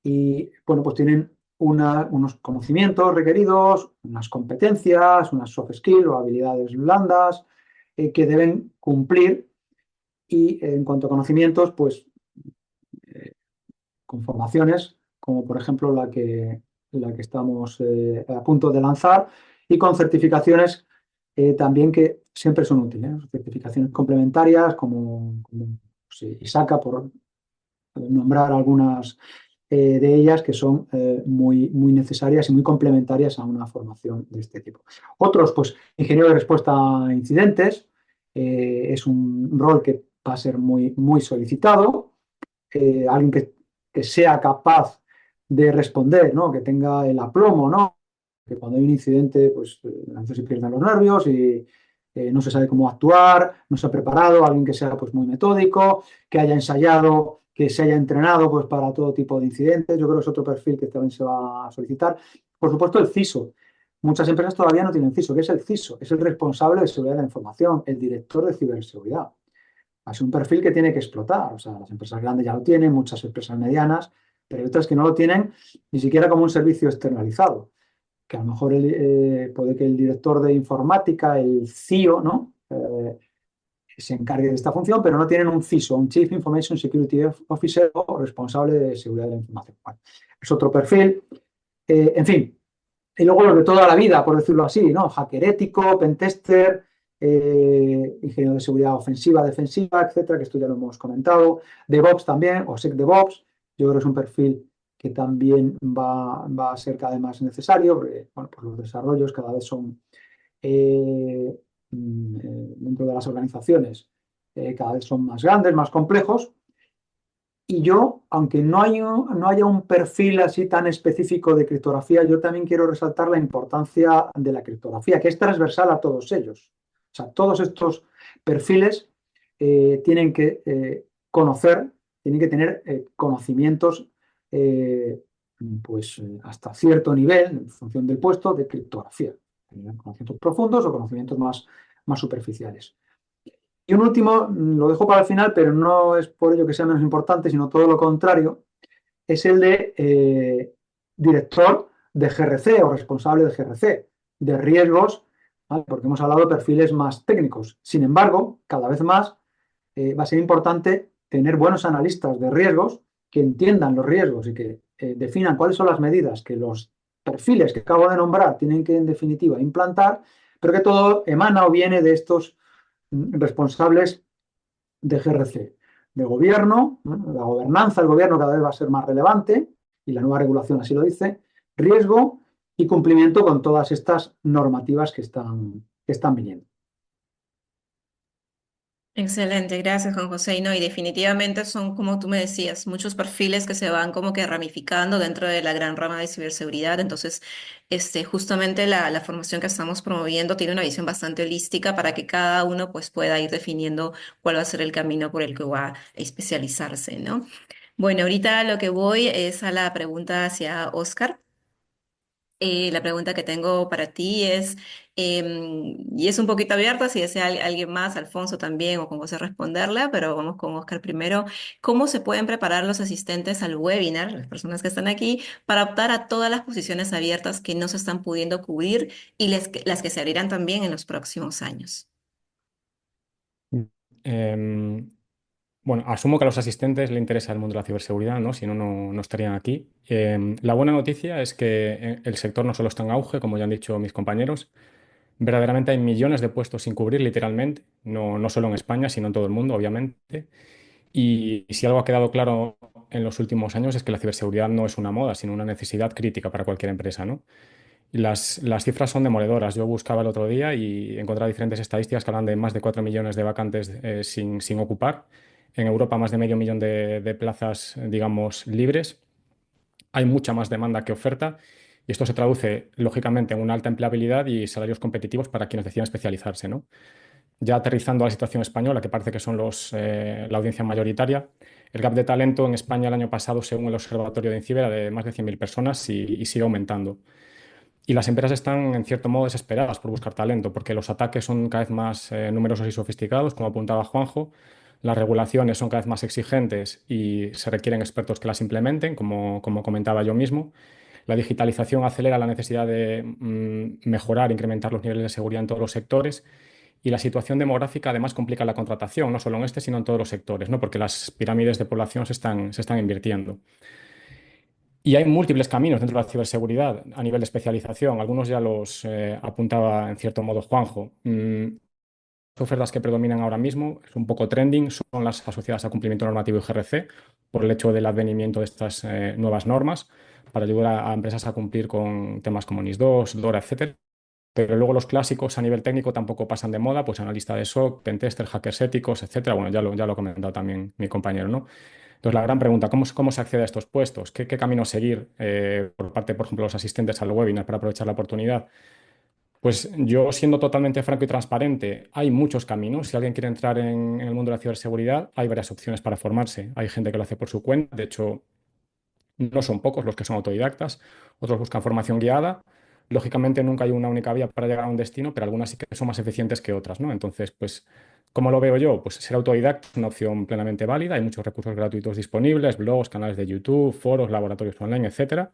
y bueno, pues tienen unos conocimientos requeridos, unas competencias, unas soft skills o habilidades blandas que deben cumplir. Y en cuanto a conocimientos, pues con formaciones, como por ejemplo la que estamos a punto de lanzar, y con certificaciones también que siempre son útiles, certificaciones complementarias como ISACA, por nombrar algunas de ellas que son muy, muy necesarias y muy complementarias a una formación de este tipo. Otros, pues ingeniero de respuesta a incidentes, es un rol que va a ser muy, muy solicitado, alguien que sea capaz de responder, ¿no? Que tenga el aplomo, ¿no? Que cuando hay un incidente, pues a veces se pierden los nervios y no se sabe cómo actuar, no se ha preparado, alguien que sea pues muy metódico, que haya ensayado, que se haya entrenado pues para todo tipo de incidentes. Yo creo que es otro perfil que también se va a solicitar. Por supuesto, el CISO. Muchas empresas todavía no tienen CISO. ¿Qué es el CISO? Es el responsable de seguridad de la información, el director de ciberseguridad. Es un perfil que tiene que explotar. O sea, las empresas grandes ya lo tienen, muchas empresas medianas, pero hay otras que no lo tienen ni siquiera como un servicio externalizado. Que a lo mejor puede que el director de informática, el CIO, ¿no? Se encargue de esta función, pero no tienen un CISO, un Chief Information Security Officer o responsable de seguridad de la información. Bueno, es otro perfil. En fin, y luego los de toda la vida, por decirlo así, ¿no? Hacker ético, pentester, ingeniero de seguridad ofensiva, defensiva, etcétera, que esto ya lo hemos comentado. DevOps también, o SecDevOps, yo creo que es un perfil que también va a ser cada vez más necesario, porque bueno, pues los desarrollos cada vez son dentro de las organizaciones cada vez son más grandes, más complejos. Y yo, aunque no haya un perfil así tan específico de criptografía, yo también quiero resaltar la importancia de la criptografía, que es transversal a todos ellos. O sea, todos estos perfiles tienen que conocer, tienen que tener conocimientos hasta cierto nivel, en función del puesto, de criptografía. Conocimientos profundos o conocimientos más superficiales. Y un último, lo dejo para el final, pero no es por ello que sea menos importante, sino todo lo contrario, es el de director de GRC o responsable de GRC, de riesgos, ¿vale? Porque hemos hablado de perfiles más técnicos. Sin embargo, cada vez más va a ser importante tener buenos analistas de riesgos que entiendan los riesgos y que definan cuáles son las medidas que los perfiles que acabo de nombrar tienen que, en definitiva, implantar pero que todo emana o viene de estos responsables de GRC, de gobierno, ¿no? La gobernanza del gobierno cada vez va a ser más relevante, y la nueva regulación así lo dice, riesgo y cumplimiento con todas estas normativas que están viniendo. Excelente, gracias Juan José. Y no, y definitivamente son, como tú me decías, muchos perfiles que se van como que ramificando dentro de la gran rama de ciberseguridad. Entonces, justamente la formación que estamos promoviendo tiene una visión bastante holística para que cada uno pues pueda ir definiendo cuál va a ser el camino por el que va a especializarse, ¿no? Bueno, ahorita lo que voy es a la pregunta hacia Oscar. La pregunta que tengo para ti es, y es un poquito abierta, si desea alguien más, Alfonso también, o con vos a responderla, pero vamos con Oscar primero. ¿Cómo se pueden preparar los asistentes al webinar, las personas que están aquí, para optar a todas las posiciones abiertas que no se están pudiendo cubrir y las que se abrirán también en los próximos años? Em, bueno, asumo que a los asistentes le interesa el mundo de la ciberseguridad, ¿no? Si no, no estarían aquí. La buena noticia es que el sector no solo está en auge, como ya han dicho mis compañeros, verdaderamente hay millones de puestos sin cubrir, literalmente, no solo en España, sino en todo el mundo, obviamente. Y si algo ha quedado claro en los últimos años es que la ciberseguridad no es una moda, sino una necesidad crítica para cualquier empresa, ¿no? Y las cifras son demoledoras. Yo buscaba el otro día y encontré diferentes estadísticas que hablan de más de 4 millones de vacantes sin ocupar. En Europa, más de medio millón de plazas, digamos, libres. Hay mucha más demanda que oferta y esto se traduce, lógicamente, en una alta empleabilidad y salarios competitivos para quienes deciden especializarse, ¿no? Ya aterrizando a la situación española, que parece que son la audiencia mayoritaria, el gap de talento en España el año pasado, según el Observatorio de INCIBE, era de más de 100.000 personas y sigue aumentando. Y las empresas están, en cierto modo, desesperadas por buscar talento, porque los ataques son cada vez más numerosos y sofisticados, como apuntaba Juanjo. Las regulaciones son cada vez más exigentes y se requieren expertos que las implementen, como comentaba yo mismo. La digitalización acelera la necesidad de mejorar, incrementar los niveles de seguridad en todos los sectores. Y la situación demográfica además complica la contratación, no solo en este, sino en todos los sectores, ¿no? Porque las pirámides de población se están invirtiendo. Y hay múltiples caminos dentro de la ciberseguridad a nivel de especialización. Algunos ya los apuntaba en cierto modo Juanjo. Las ofertas que predominan ahora mismo, es un poco trending, son las asociadas a cumplimiento normativo y GRC, por el hecho del advenimiento de estas nuevas normas, para ayudar a empresas a cumplir con temas como NIS2, DORA, etcétera. Pero luego los clásicos a nivel técnico tampoco pasan de moda, pues analista de SOC, pentester, hackers éticos, etcétera. Bueno, ya lo ha comentado también mi compañero, ¿no? Entonces, la gran pregunta, ¿cómo se accede a estos puestos? ¿Qué camino seguir por parte, por ejemplo, de los asistentes al webinar para aprovechar la oportunidad? Pues yo, siendo totalmente franco y transparente, hay muchos caminos. Si alguien quiere entrar en el mundo de la ciberseguridad, hay varias opciones para formarse. Hay gente que lo hace por su cuenta. De hecho, no son pocos los que son autodidactas, otros buscan formación guiada. Lógicamente nunca hay una única vía para llegar a un destino, pero algunas sí que son más eficientes que otras, ¿no? Entonces, pues, ¿cómo lo veo yo? Pues ser autodidacta es una opción plenamente válida. Hay muchos recursos gratuitos disponibles, blogs, canales de YouTube, foros, laboratorios online, etcétera.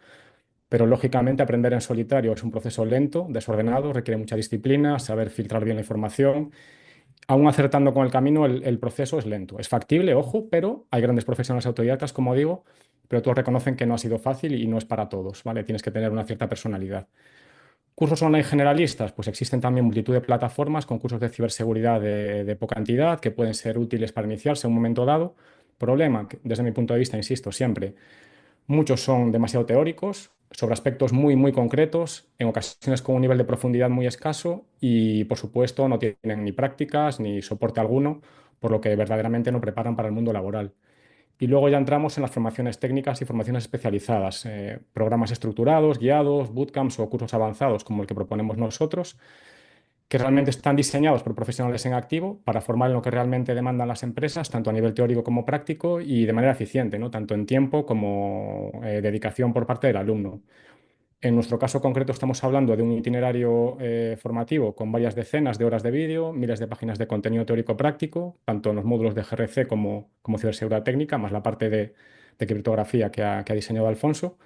Pero lógicamente aprender en solitario es un proceso lento, desordenado, requiere mucha disciplina, saber filtrar bien la información. Aún acertando con el camino, el proceso es lento. Es factible, ojo, pero hay grandes profesionales autodidactas, como digo, pero todos reconocen que no ha sido fácil y no es para todos, ¿vale? Tienes que tener una cierta personalidad. Cursos online generalistas, pues existen también multitud de plataformas con cursos de ciberseguridad de poca entidad que pueden ser útiles para iniciarse en un momento dado. Problema, que desde mi punto de vista, insisto, siempre, muchos son demasiado teóricos, sobre aspectos muy, muy concretos, en ocasiones con un nivel de profundidad muy escaso y, por supuesto, no tienen ni prácticas ni soporte alguno, por lo que verdaderamente no preparan para el mundo laboral. Y luego ya entramos en las formaciones técnicas y formaciones especializadas, programas estructurados, guiados, bootcamps o cursos avanzados como el que proponemos nosotros, que realmente están diseñados por profesionales en activo para formar en lo que realmente demandan las empresas, tanto a nivel teórico como práctico y de manera eficiente, ¿no? Tanto en tiempo como dedicación por parte del alumno. En nuestro caso concreto estamos hablando de un itinerario formativo con varias decenas de horas de vídeo, miles de páginas de contenido teórico práctico, tanto en los módulos de GRC como ciberseguridad técnica, más la parte de criptografía que ha diseñado Alfonso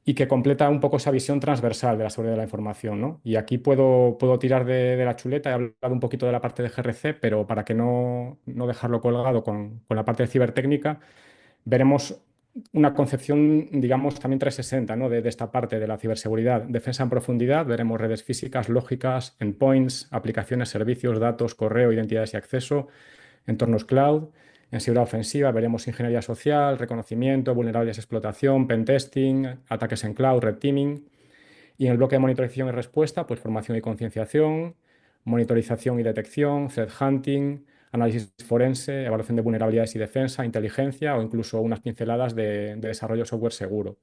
y que completa un poco esa visión transversal de la seguridad de la información, ¿no? Y aquí puedo tirar de la chuleta, he hablado un poquito de la parte de GRC, pero para que no dejarlo colgado con la parte de cibertécnica, veremos una concepción, digamos, también 360, ¿no? de esta parte de la ciberseguridad. Defensa en profundidad, veremos redes físicas, lógicas, endpoints, aplicaciones, servicios, datos, correo, identidades y acceso, entornos cloud. En seguridad ofensiva veremos ingeniería social, reconocimiento, vulnerables, explotación, pentesting, ataques en cloud, red teaming. Y en el bloque de monitorización y respuesta, pues formación y concienciación, monitorización y detección, threat hunting, análisis forense, evaluación de vulnerabilidades y defensa, inteligencia o incluso unas pinceladas de desarrollo de software seguro.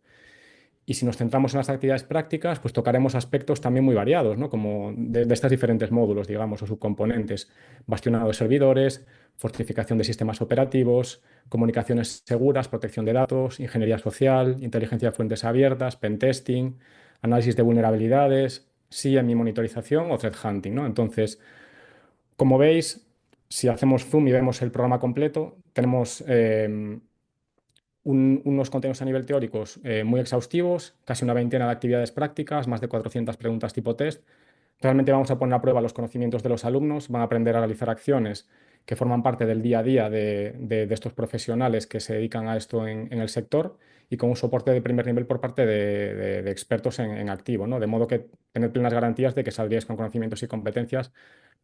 Y si nos centramos en las actividades prácticas, pues tocaremos aspectos también muy variados, ¿no? Como de estos diferentes módulos, digamos, o subcomponentes. Bastionado de servidores, fortificación de sistemas operativos, comunicaciones seguras, protección de datos, ingeniería social, inteligencia de fuentes abiertas, pentesting, análisis de vulnerabilidades, SIEM y monitorización o threat hunting, ¿no? Entonces, como veis, si hacemos zoom y vemos el programa completo, tenemos unos contenidos a nivel teóricos muy exhaustivos, casi una veintena de actividades prácticas, más de 400 preguntas tipo test. Realmente vamos a poner a prueba los conocimientos de los alumnos, van a aprender a realizar acciones que forman parte del día a día de estos profesionales que se dedican a esto en el sector y con un soporte de primer nivel por parte de expertos en activo, ¿no? De modo que tener plenas garantías de que saldríais con conocimientos y competencias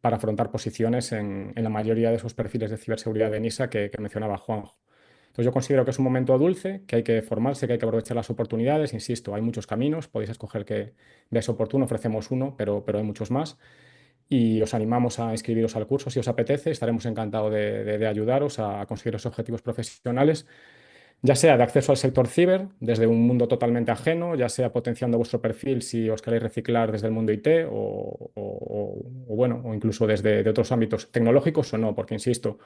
para afrontar posiciones en la mayoría de esos perfiles de ciberseguridad de NISA que mencionaba Juanjo. Entonces yo considero que es un momento dulce, que hay que formarse, que hay que aprovechar las oportunidades. Insisto, hay muchos caminos, podéis escoger que veáis oportuno, ofrecemos uno, pero hay muchos más. Y os animamos a inscribiros al curso si os apetece. Estaremos encantados de ayudaros a conseguir los objetivos profesionales, ya sea de acceso al sector ciber, desde un mundo totalmente ajeno, ya sea potenciando vuestro perfil si os queréis reciclar desde el mundo IT bueno, o incluso desde de otros ámbitos tecnológicos o no, porque insisto,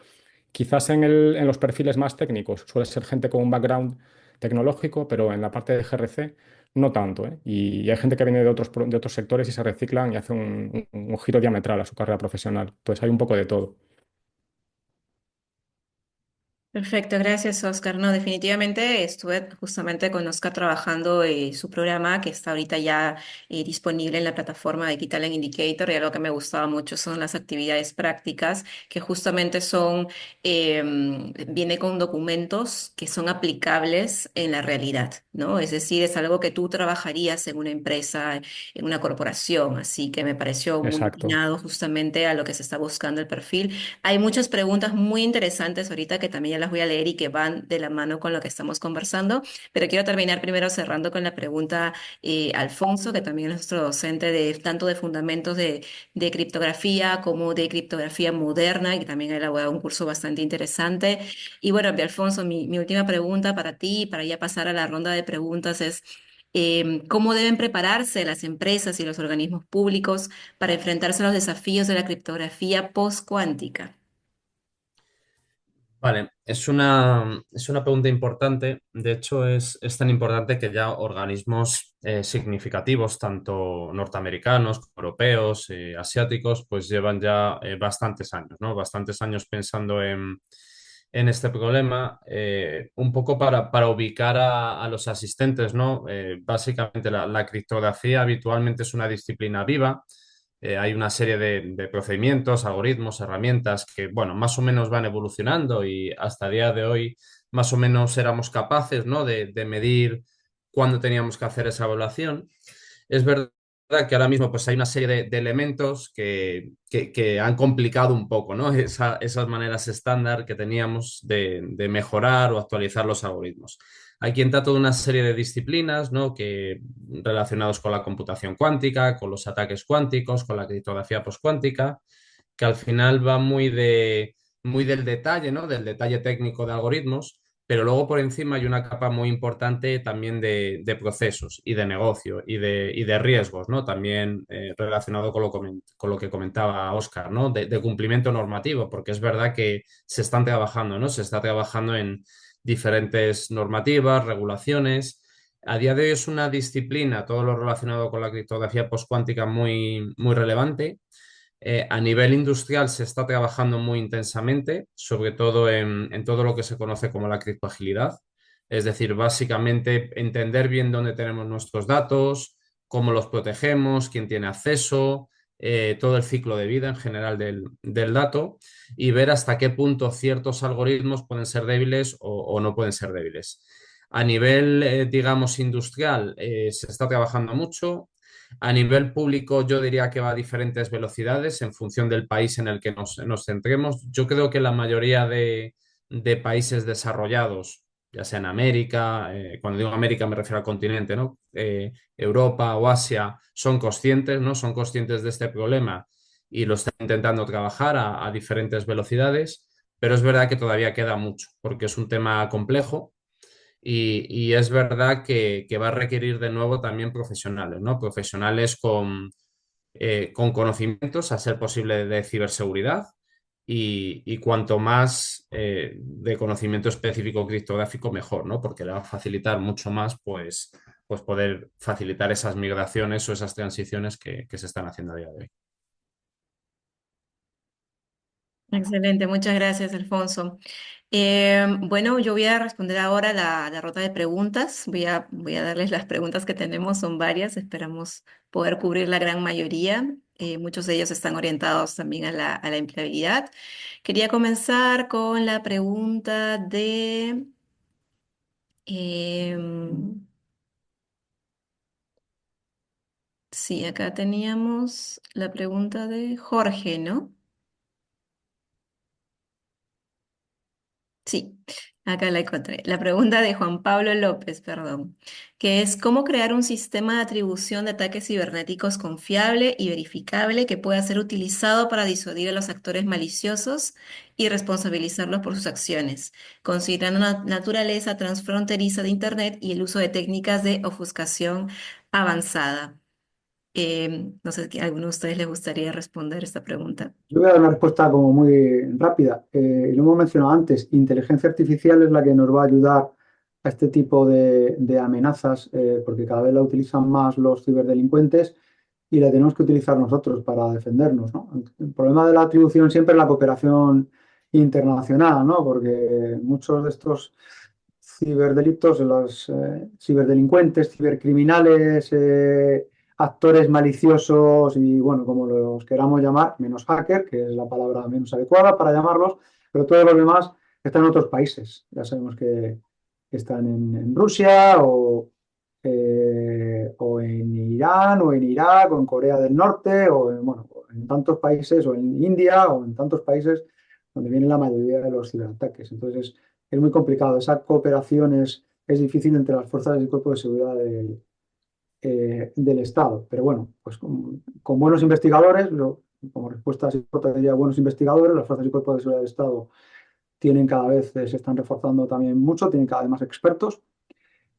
quizás en los perfiles más técnicos suele ser gente con un background tecnológico, pero en la parte de GRC no tanto, ¿eh? Y hay gente que viene de otros sectores y se reciclan y hace un giro diametral a su carrera profesional. Entonces hay un poco de todo. Perfecto, gracias Oscar. No, definitivamente estuve justamente con Oscar trabajando su programa que está ahorita ya disponible en la plataforma de Talent Indicator, y algo que me gustaba mucho son las actividades prácticas que justamente son, viene con documentos que son aplicables en la realidad, ¿no? Es decir, es algo que tú trabajarías en una empresa, en una corporación, así que me pareció muy Exacto. atinado justamente a lo que se está buscando el perfil. Hay muchas preguntas muy interesantes ahorita que también ya las voy a leer y que van de la mano con lo que estamos conversando, pero quiero terminar primero cerrando con la pregunta Alfonso, que también es nuestro docente de tanto de fundamentos de criptografía como de criptografía moderna, y que también ha elaborado un curso bastante interesante. Y bueno, Alfonso, mi última pregunta para ti, para ya pasar a la ronda de preguntas, es cómo deben prepararse las empresas y los organismos públicos para enfrentarse a los desafíos de la criptografía post-cuántica. Vale, es una pregunta importante. De hecho, es tan importante que ya organismos significativos, tanto norteamericanos, como europeos, asiáticos, pues llevan ya bastantes años, ¿no? Bastantes años pensando en este problema, un poco para ubicar a los asistentes, ¿no? Básicamente la criptografía habitualmente es una disciplina viva. Hay una serie de procedimientos, algoritmos, herramientas que, bueno, más o menos van evolucionando y hasta el día de hoy más o menos éramos capaces, ¿no? de medir cuándo teníamos que hacer esa evaluación. Es verdad que ahora mismo pues hay una serie de elementos que han complicado un poco, ¿no? Esas maneras estándar que teníamos de mejorar o actualizar los algoritmos. Aquí entra toda una serie de disciplinas, ¿no? Que relacionados con la computación cuántica, con los ataques cuánticos, con la criptografía postcuántica, que al final va muy del detalle, ¿no? Del detalle técnico de algoritmos, pero luego por encima hay una capa muy importante también de procesos y de negocio y de riesgos, ¿no? También relacionado con lo que comentaba Óscar, ¿no? De cumplimiento normativo, porque es verdad que se están trabajando, ¿no? Se está trabajando en diferentes normativas, regulaciones. A día de hoy es una disciplina, todo lo relacionado con la criptografía postcuántica muy relevante. A nivel industrial se está trabajando muy intensamente, sobre todo en todo lo que se conoce como la criptoagilidad. Es decir, básicamente entender bien dónde tenemos nuestros datos, cómo los protegemos, quién tiene acceso, todo el ciclo de vida en general del dato y ver hasta qué punto ciertos algoritmos pueden ser débiles o no pueden ser débiles. A nivel, digamos, industrial, se está trabajando mucho. A nivel público, yo diría que va a diferentes velocidades en función del país en el que nos centremos. Yo creo que la mayoría de países desarrollados, ya sea en América, cuando digo América me refiero al continente, ¿no? Europa o Asia, son conscientes, ¿no? Son conscientes de este problema y lo están intentando trabajar a diferentes velocidades, pero es verdad que todavía queda mucho, porque es un tema complejo y es verdad que va a requerir de nuevo también profesionales, ¿no? Profesionales con conocimientos, a ser posible, de ciberseguridad y cuanto más de conocimiento específico criptográfico, mejor, ¿no? Porque le va a facilitar mucho más, pues poder facilitar esas migraciones o esas transiciones que se están haciendo a día de hoy. Excelente, muchas gracias, Alfonso. Bueno, yo voy a responder ahora la ronda de preguntas. Voy a darles las preguntas que tenemos, son varias, esperamos poder cubrir la gran mayoría. Muchos de ellos están orientados también a la empleabilidad. Quería comenzar con la pregunta de... em, sí, acá teníamos la pregunta de Jorge, ¿no? Sí, acá la encontré. La pregunta de Juan Pablo López, perdón, que es ¿cómo crear un sistema de atribución de ataques cibernéticos confiable y verificable que pueda ser utilizado para disuadir a los actores maliciosos y responsabilizarlos por sus acciones, considerando la naturaleza transfronteriza de Internet y el uso de técnicas de ofuscación avanzada? No sé si a alguno de ustedes les gustaría responder esta pregunta. Yo voy a dar una respuesta como muy rápida. Lo hemos mencionado antes, inteligencia artificial es la que nos va a ayudar a este tipo de amenazas, porque cada vez la utilizan más los ciberdelincuentes y la tenemos que utilizar nosotros para defendernos, ¿no? El problema de la atribución siempre es la cooperación internacional, ¿no? Porque muchos de estos ciberdelitos, los ciberdelincuentes, cibercriminales, actores maliciosos y, bueno, como los queramos llamar, menos hacker, que es la palabra menos adecuada para llamarlos, pero todos los demás están en otros países. Ya sabemos que están en Rusia o en Irán o en Irak o en Corea del Norte o en, bueno, en tantos países o en India o en tantos países donde viene la mayoría de los ciberataques. Entonces es muy complicado. Esa cooperación es difícil entre las fuerzas y cuerpos de seguridad del Estado. Pero bueno, pues con buenos investigadores, como respuesta a diría buenos investigadores, las fuerzas y cuerpos de seguridad del Estado tienen cada vez, se están reforzando también mucho, tienen cada vez más expertos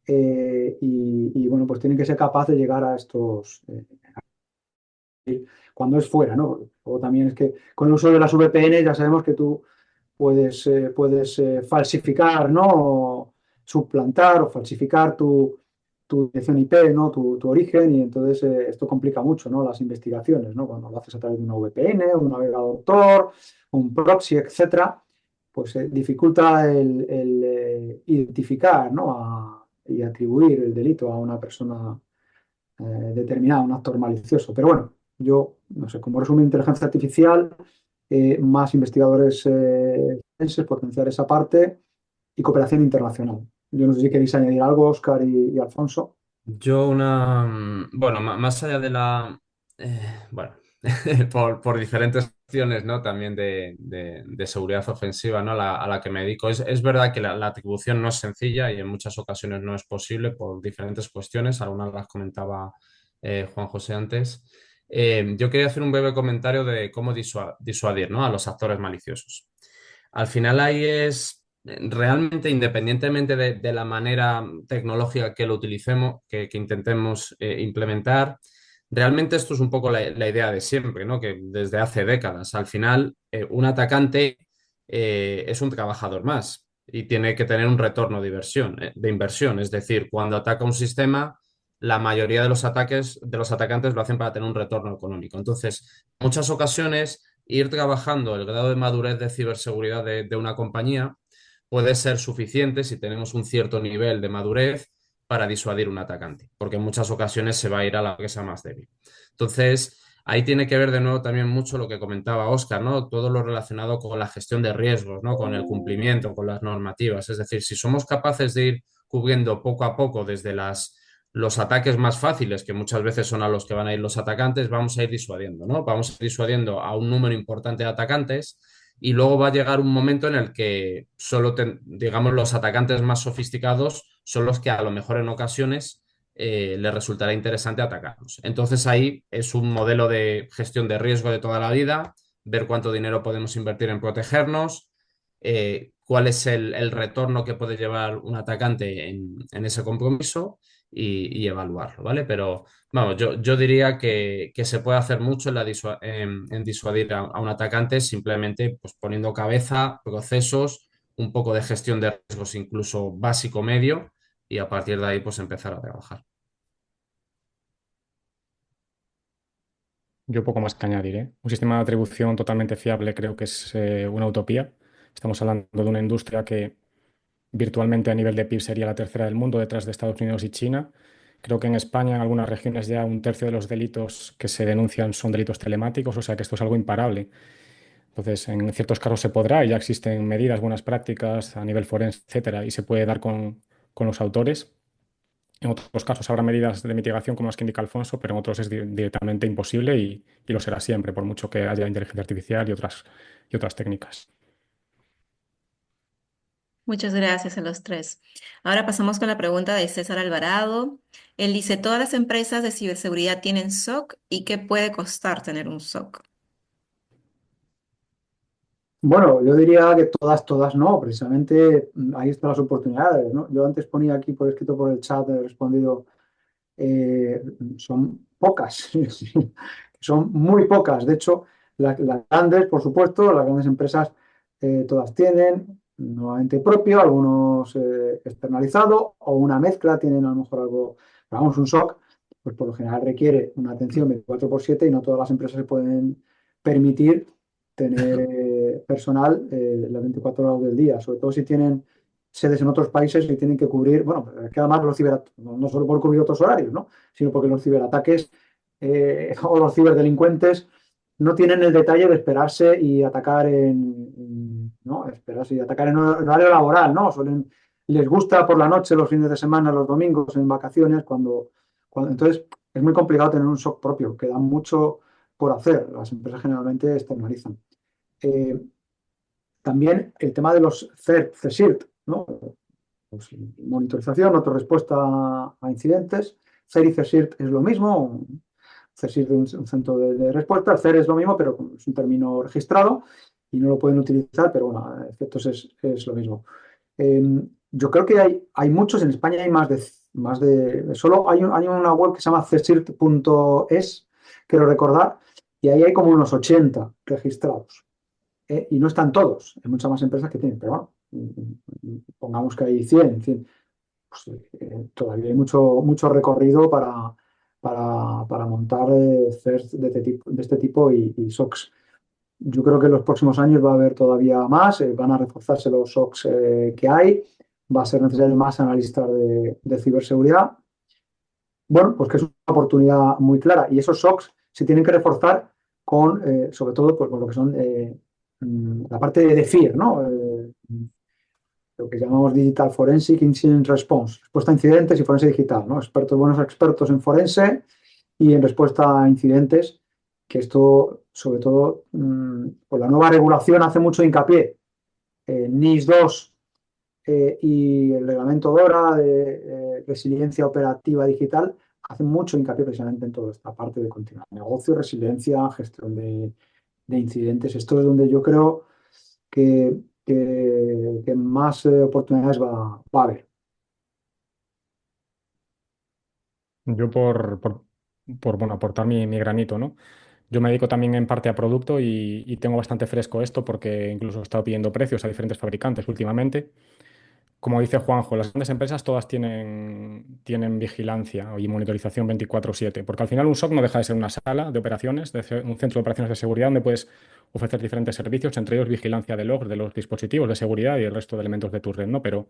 y, bueno, pues tienen que ser capaces de llegar a estos, cuando es fuera, ¿no? O también es que con el uso de las VPN ya sabemos que tú puedes falsificar, ¿no? O suplantar o falsificar tu dirección IP, ¿no? Tu origen, y entonces esto complica mucho, ¿no? Las investigaciones, ¿no? Cuando lo haces a través de una VPN, un navegador Tor, un proxy, etcétera, pues dificulta el identificar, ¿no? Y atribuir el delito a una persona determinada, un actor malicioso. Pero bueno, yo, no sé, como resumen, inteligencia artificial, más investigadores forenses, potenciar esa parte y cooperación internacional. Yo no sé si queréis añadir algo, Oscar y Alfonso. Bueno, más allá de bueno, por diferentes opciones, ¿no? También de seguridad ofensiva, ¿no? A la que me dedico. Es verdad que la atribución no es sencilla y en muchas ocasiones no es posible por diferentes cuestiones. Algunas las comentaba Juan José antes. Yo quería hacer un breve comentario de cómo disuadir, ¿no? A los actores maliciosos. Al final ahí es realmente, independientemente de la manera tecnológica que lo utilicemos, que intentemos implementar, realmente esto es un poco la idea de siempre, ¿no? Que desde hace décadas, al final, un atacante es un trabajador más y tiene que tener un retorno de inversión. Es decir, cuando ataca un sistema, la mayoría de los ataques de los atacantes lo hacen para tener un retorno económico. Entonces, en muchas ocasiones, ir trabajando el grado de madurez de ciberseguridad de una compañía puede ser suficiente si tenemos un cierto nivel de madurez para disuadir un atacante, porque en muchas ocasiones se va a ir a la que sea más débil. Entonces, ahí tiene que ver de nuevo también mucho lo que comentaba Óscar, ¿no? Todo lo relacionado con la gestión de riesgos, ¿no? Con el cumplimiento, con las normativas. Es decir, si somos capaces de ir cubriendo poco a poco desde los ataques más fáciles, que muchas veces son a los que van a ir los atacantes, vamos a ir disuadiendo, ¿no? Vamos a ir disuadiendo a un número importante de atacantes y luego va a llegar un momento en el que digamos, los atacantes más sofisticados son los que a lo mejor en ocasiones les resultará interesante atacarnos. Entonces ahí es un modelo de gestión de riesgo de toda la vida, ver cuánto dinero podemos invertir en protegernos, cuál es el retorno que puede llevar un atacante en ese compromiso y evaluarlo, ¿vale? Pero vamos, yo diría que se puede hacer mucho en disuadir a un atacante simplemente pues, poniendo cabeza, procesos, un poco de gestión de riesgos, incluso básico medio, y a partir de ahí pues empezar a trabajar. Yo poco más que añadir, ¿eh? Un sistema de atribución totalmente fiable creo que es una utopía. Estamos hablando de una industria que virtualmente a nivel de PIB sería la tercera del mundo detrás de Estados Unidos y China. Creo que en España, en algunas regiones, ya un tercio de los delitos que se denuncian son delitos telemáticos, o sea que esto es algo imparable. Entonces, en ciertos casos se podrá y ya existen medidas, buenas prácticas a nivel forense, etcétera, y se puede dar con los autores. En otros casos habrá medidas de mitigación como las que indica Alfonso, pero en otros es directamente imposible y lo será siempre, por mucho que haya inteligencia artificial y otras técnicas. Muchas gracias a los tres. Ahora pasamos con la pregunta de César Alvarado. Él dice, ¿todas las empresas de ciberseguridad tienen SOC y qué puede costar tener un SOC? Bueno, yo diría que todas no, precisamente ahí están las oportunidades, ¿no? Yo antes ponía aquí por escrito por el chat, he respondido, eh, son pocas, son muy pocas. De hecho, las grandes, por supuesto, las grandes empresas todas tienen nuevamente propio, algunos externalizado o una mezcla, tienen a lo mejor algo, vamos, un SOC, pues por lo general requiere una atención 24/7 y no todas las empresas se pueden permitir tener personal las 24 horas del día, sobre todo si tienen sedes en otros países y tienen que cubrir, bueno, es que además los no solo por cubrir otros horarios, ¿no? Sino porque los ciberataques o los ciberdelincuentes no tienen el detalle de esperarse y atacar ¿no? Esperarse y atacar en horario laboral, ¿no? Les gusta por la noche, los fines de semana, los domingos, en vacaciones, entonces es muy complicado tener un SOC propio, queda mucho por hacer. Las empresas generalmente externalizan. Eh, También el tema de los CERT, ¿no? Pues, monitorización, autorrespuesta a incidentes. CER y CERT es lo mismo. CERT es un centro de respuesta. El CER es lo mismo, pero es un término registrado y no lo pueden utilizar, pero bueno, a efectos es lo mismo. Yo creo que hay muchos, en España hay solo hay una web que se llama cesirt.es, quiero recordar, y ahí hay como unos 80 registrados. Y no están todos, hay muchas más empresas que tienen, pero bueno, pongamos que hay 100, pues, todavía hay mucho recorrido para montar CERT de este tipo y SOCs. Yo creo que en los próximos años va a haber todavía más, van a reforzarse los SOCs que hay, va a ser necesario más analistas de ciberseguridad. Bueno, pues que es una oportunidad muy clara y esos SOCs se tienen que reforzar sobre todo pues, con lo que son la parte de FIR, ¿no? Lo que llamamos Digital Forensic Incident Response, respuesta a incidentes y forense digital, ¿no? Buenos expertos en forense y en respuesta a incidentes, que esto, sobre todo, pues la nueva regulación hace mucho hincapié. NIS 2 y el reglamento DORA de resiliencia operativa digital hacen mucho hincapié precisamente en toda esta parte de continuar negocio, resiliencia, gestión de incidentes. Esto es donde yo creo que más oportunidades va a haber. Yo bueno, aportar mi granito, ¿no? Yo me dedico también en parte a producto y tengo bastante fresco esto porque incluso he estado pidiendo precios a diferentes fabricantes últimamente. Como dice Juanjo, las grandes empresas todas tienen vigilancia y monitorización 24/7, porque al final un SOC no deja de ser una sala de operaciones, un centro de operaciones de seguridad donde puedes ofrecer diferentes servicios, entre ellos vigilancia de logs de los dispositivos de seguridad y el resto de elementos de tu red, ¿no? Pero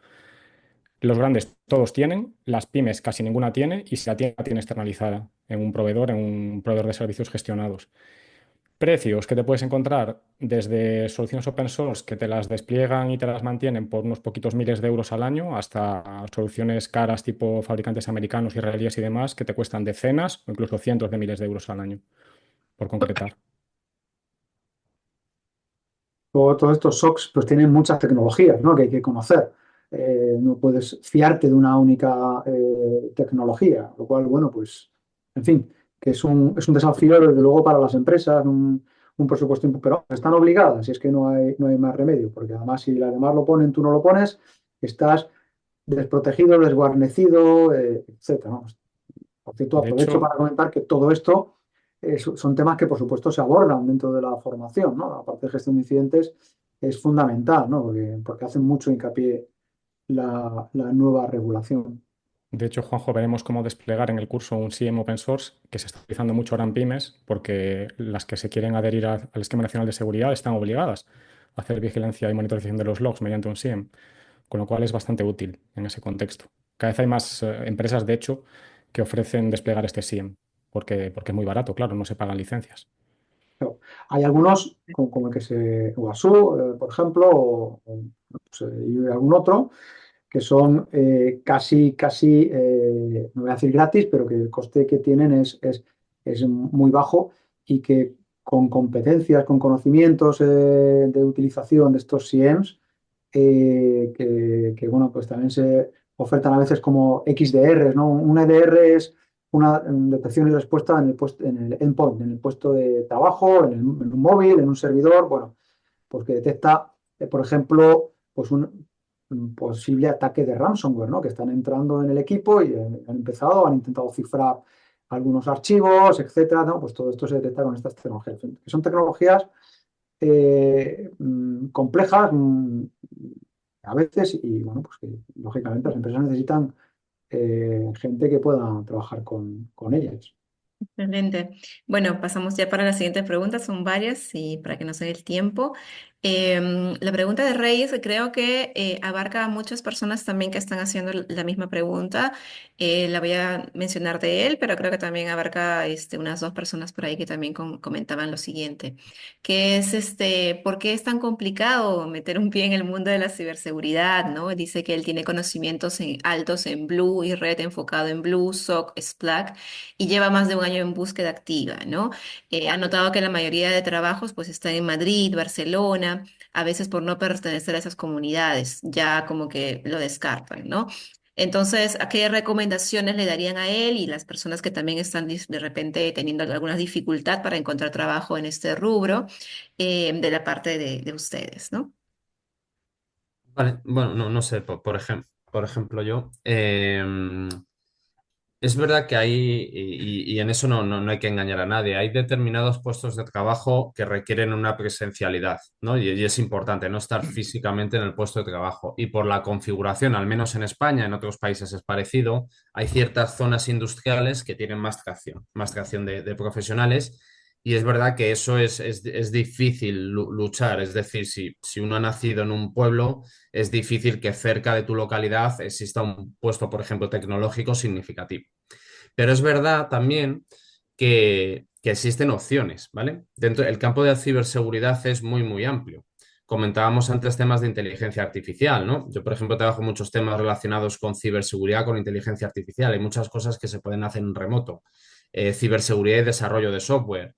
los grandes todos tienen, las pymes casi ninguna tiene y si la tiene externalizada en un proveedor de servicios gestionados. Precios que te puedes encontrar desde soluciones open source que te las despliegan y te las mantienen por unos poquitos miles de euros al año hasta soluciones caras tipo fabricantes americanos, israelíes y demás que te cuestan decenas o incluso cientos de miles de euros al año, por concretar. Todos estos SOCs pues tienen muchas tecnologías, ¿no? Que hay que conocer. No puedes fiarte de una única tecnología, lo cual, bueno, pues, en fin, que es un desafío desde luego para las empresas, un presupuesto, pero están obligadas, y es que no hay más remedio, porque además si las demás lo ponen, tú no lo pones, estás desprotegido, desguarnecido, etcétera, ¿no? Por cierto, De aprovecho hecho, para comentar que todo esto son temas que, por supuesto, se abordan dentro de la formación, ¿no? La parte de gestión de incidentes es fundamental, ¿no? Porque hace mucho hincapié la nueva regulación. de hecho, Juanjo, veremos cómo desplegar en el curso un SIEM open source que se está utilizando mucho ahora en pymes porque las que se quieren adherir al Esquema Nacional de Seguridad están obligadas a hacer vigilancia y monitorización de los logs mediante un SIEM, con lo cual es bastante útil en ese contexto. Cada vez hay más empresas, de hecho, que ofrecen desplegar este SIEM porque es muy barato, claro, no se pagan licencias. Pero hay algunos, como el que se, UASU, por ejemplo, pues, y algún otro, que son casi, no voy a decir gratis, pero que el coste que tienen es muy bajo y que con competencias, con conocimientos de utilización de estos CIEMs, que, bueno, pues también se ofertan a veces como XDRs, ¿no? Un EDR es una detección y respuesta en el endpoint, en el puesto de trabajo, en un móvil, en un servidor, bueno, pues que detecta, por ejemplo, pues un posible ataque de ransomware, ¿no? Que están entrando en el equipo y han empezado, han intentado cifrar algunos archivos, etcétera, ¿no? Pues todo esto se detecta con estas tecnologías, que son tecnologías complejas a veces y, bueno, pues que lógicamente las empresas necesitan gente que pueda trabajar con ellas. Excelente. Bueno, pasamos ya para las siguientes preguntas, son varias y para que no se dé el tiempo. La pregunta de Reyes creo que abarca a muchas personas también que están haciendo la misma pregunta. La voy a mencionar de él, pero creo que también abarca unas dos personas por ahí que también comentaban lo siguiente, que es ¿por qué es tan complicado meter un pie en el mundo de la ciberseguridad, ¿no? Dice que él tiene conocimientos altos en Blue y red enfocado en Blue, SOC, Splunk y lleva más de un año en búsqueda activa, ¿no? Ha notado que la mayoría de trabajos pues están en Madrid, Barcelona, a veces por no pertenecer a esas comunidades, ya como que lo descartan, ¿no? Entonces, ¿a qué recomendaciones le darían a él y las personas que también están de repente teniendo alguna dificultad para encontrar trabajo en este rubro de la parte de ustedes, ¿no? Vale, bueno, no sé, por ejemplo, yo. Es verdad que hay, y en eso no hay que engañar a nadie, hay determinados puestos de trabajo que requieren una presencialidad, ¿no? Y es importante no estar físicamente en el puesto de trabajo. Y por la configuración, al menos en España, en otros países es parecido, hay ciertas zonas industriales que tienen más tracción de profesionales. Y es verdad que eso es difícil luchar. Es decir, si uno ha nacido en un pueblo es difícil que cerca de tu localidad exista un puesto, por ejemplo, tecnológico significativo. Pero es verdad también que existen opciones, ¿vale? Dentro del campo de la ciberseguridad es muy amplio. Comentábamos antes temas de inteligencia artificial, ¿no? Yo, por ejemplo, trabajo muchos temas relacionados con ciberseguridad, con inteligencia artificial. Hay muchas cosas que se pueden hacer en remoto. Ciberseguridad y desarrollo de software.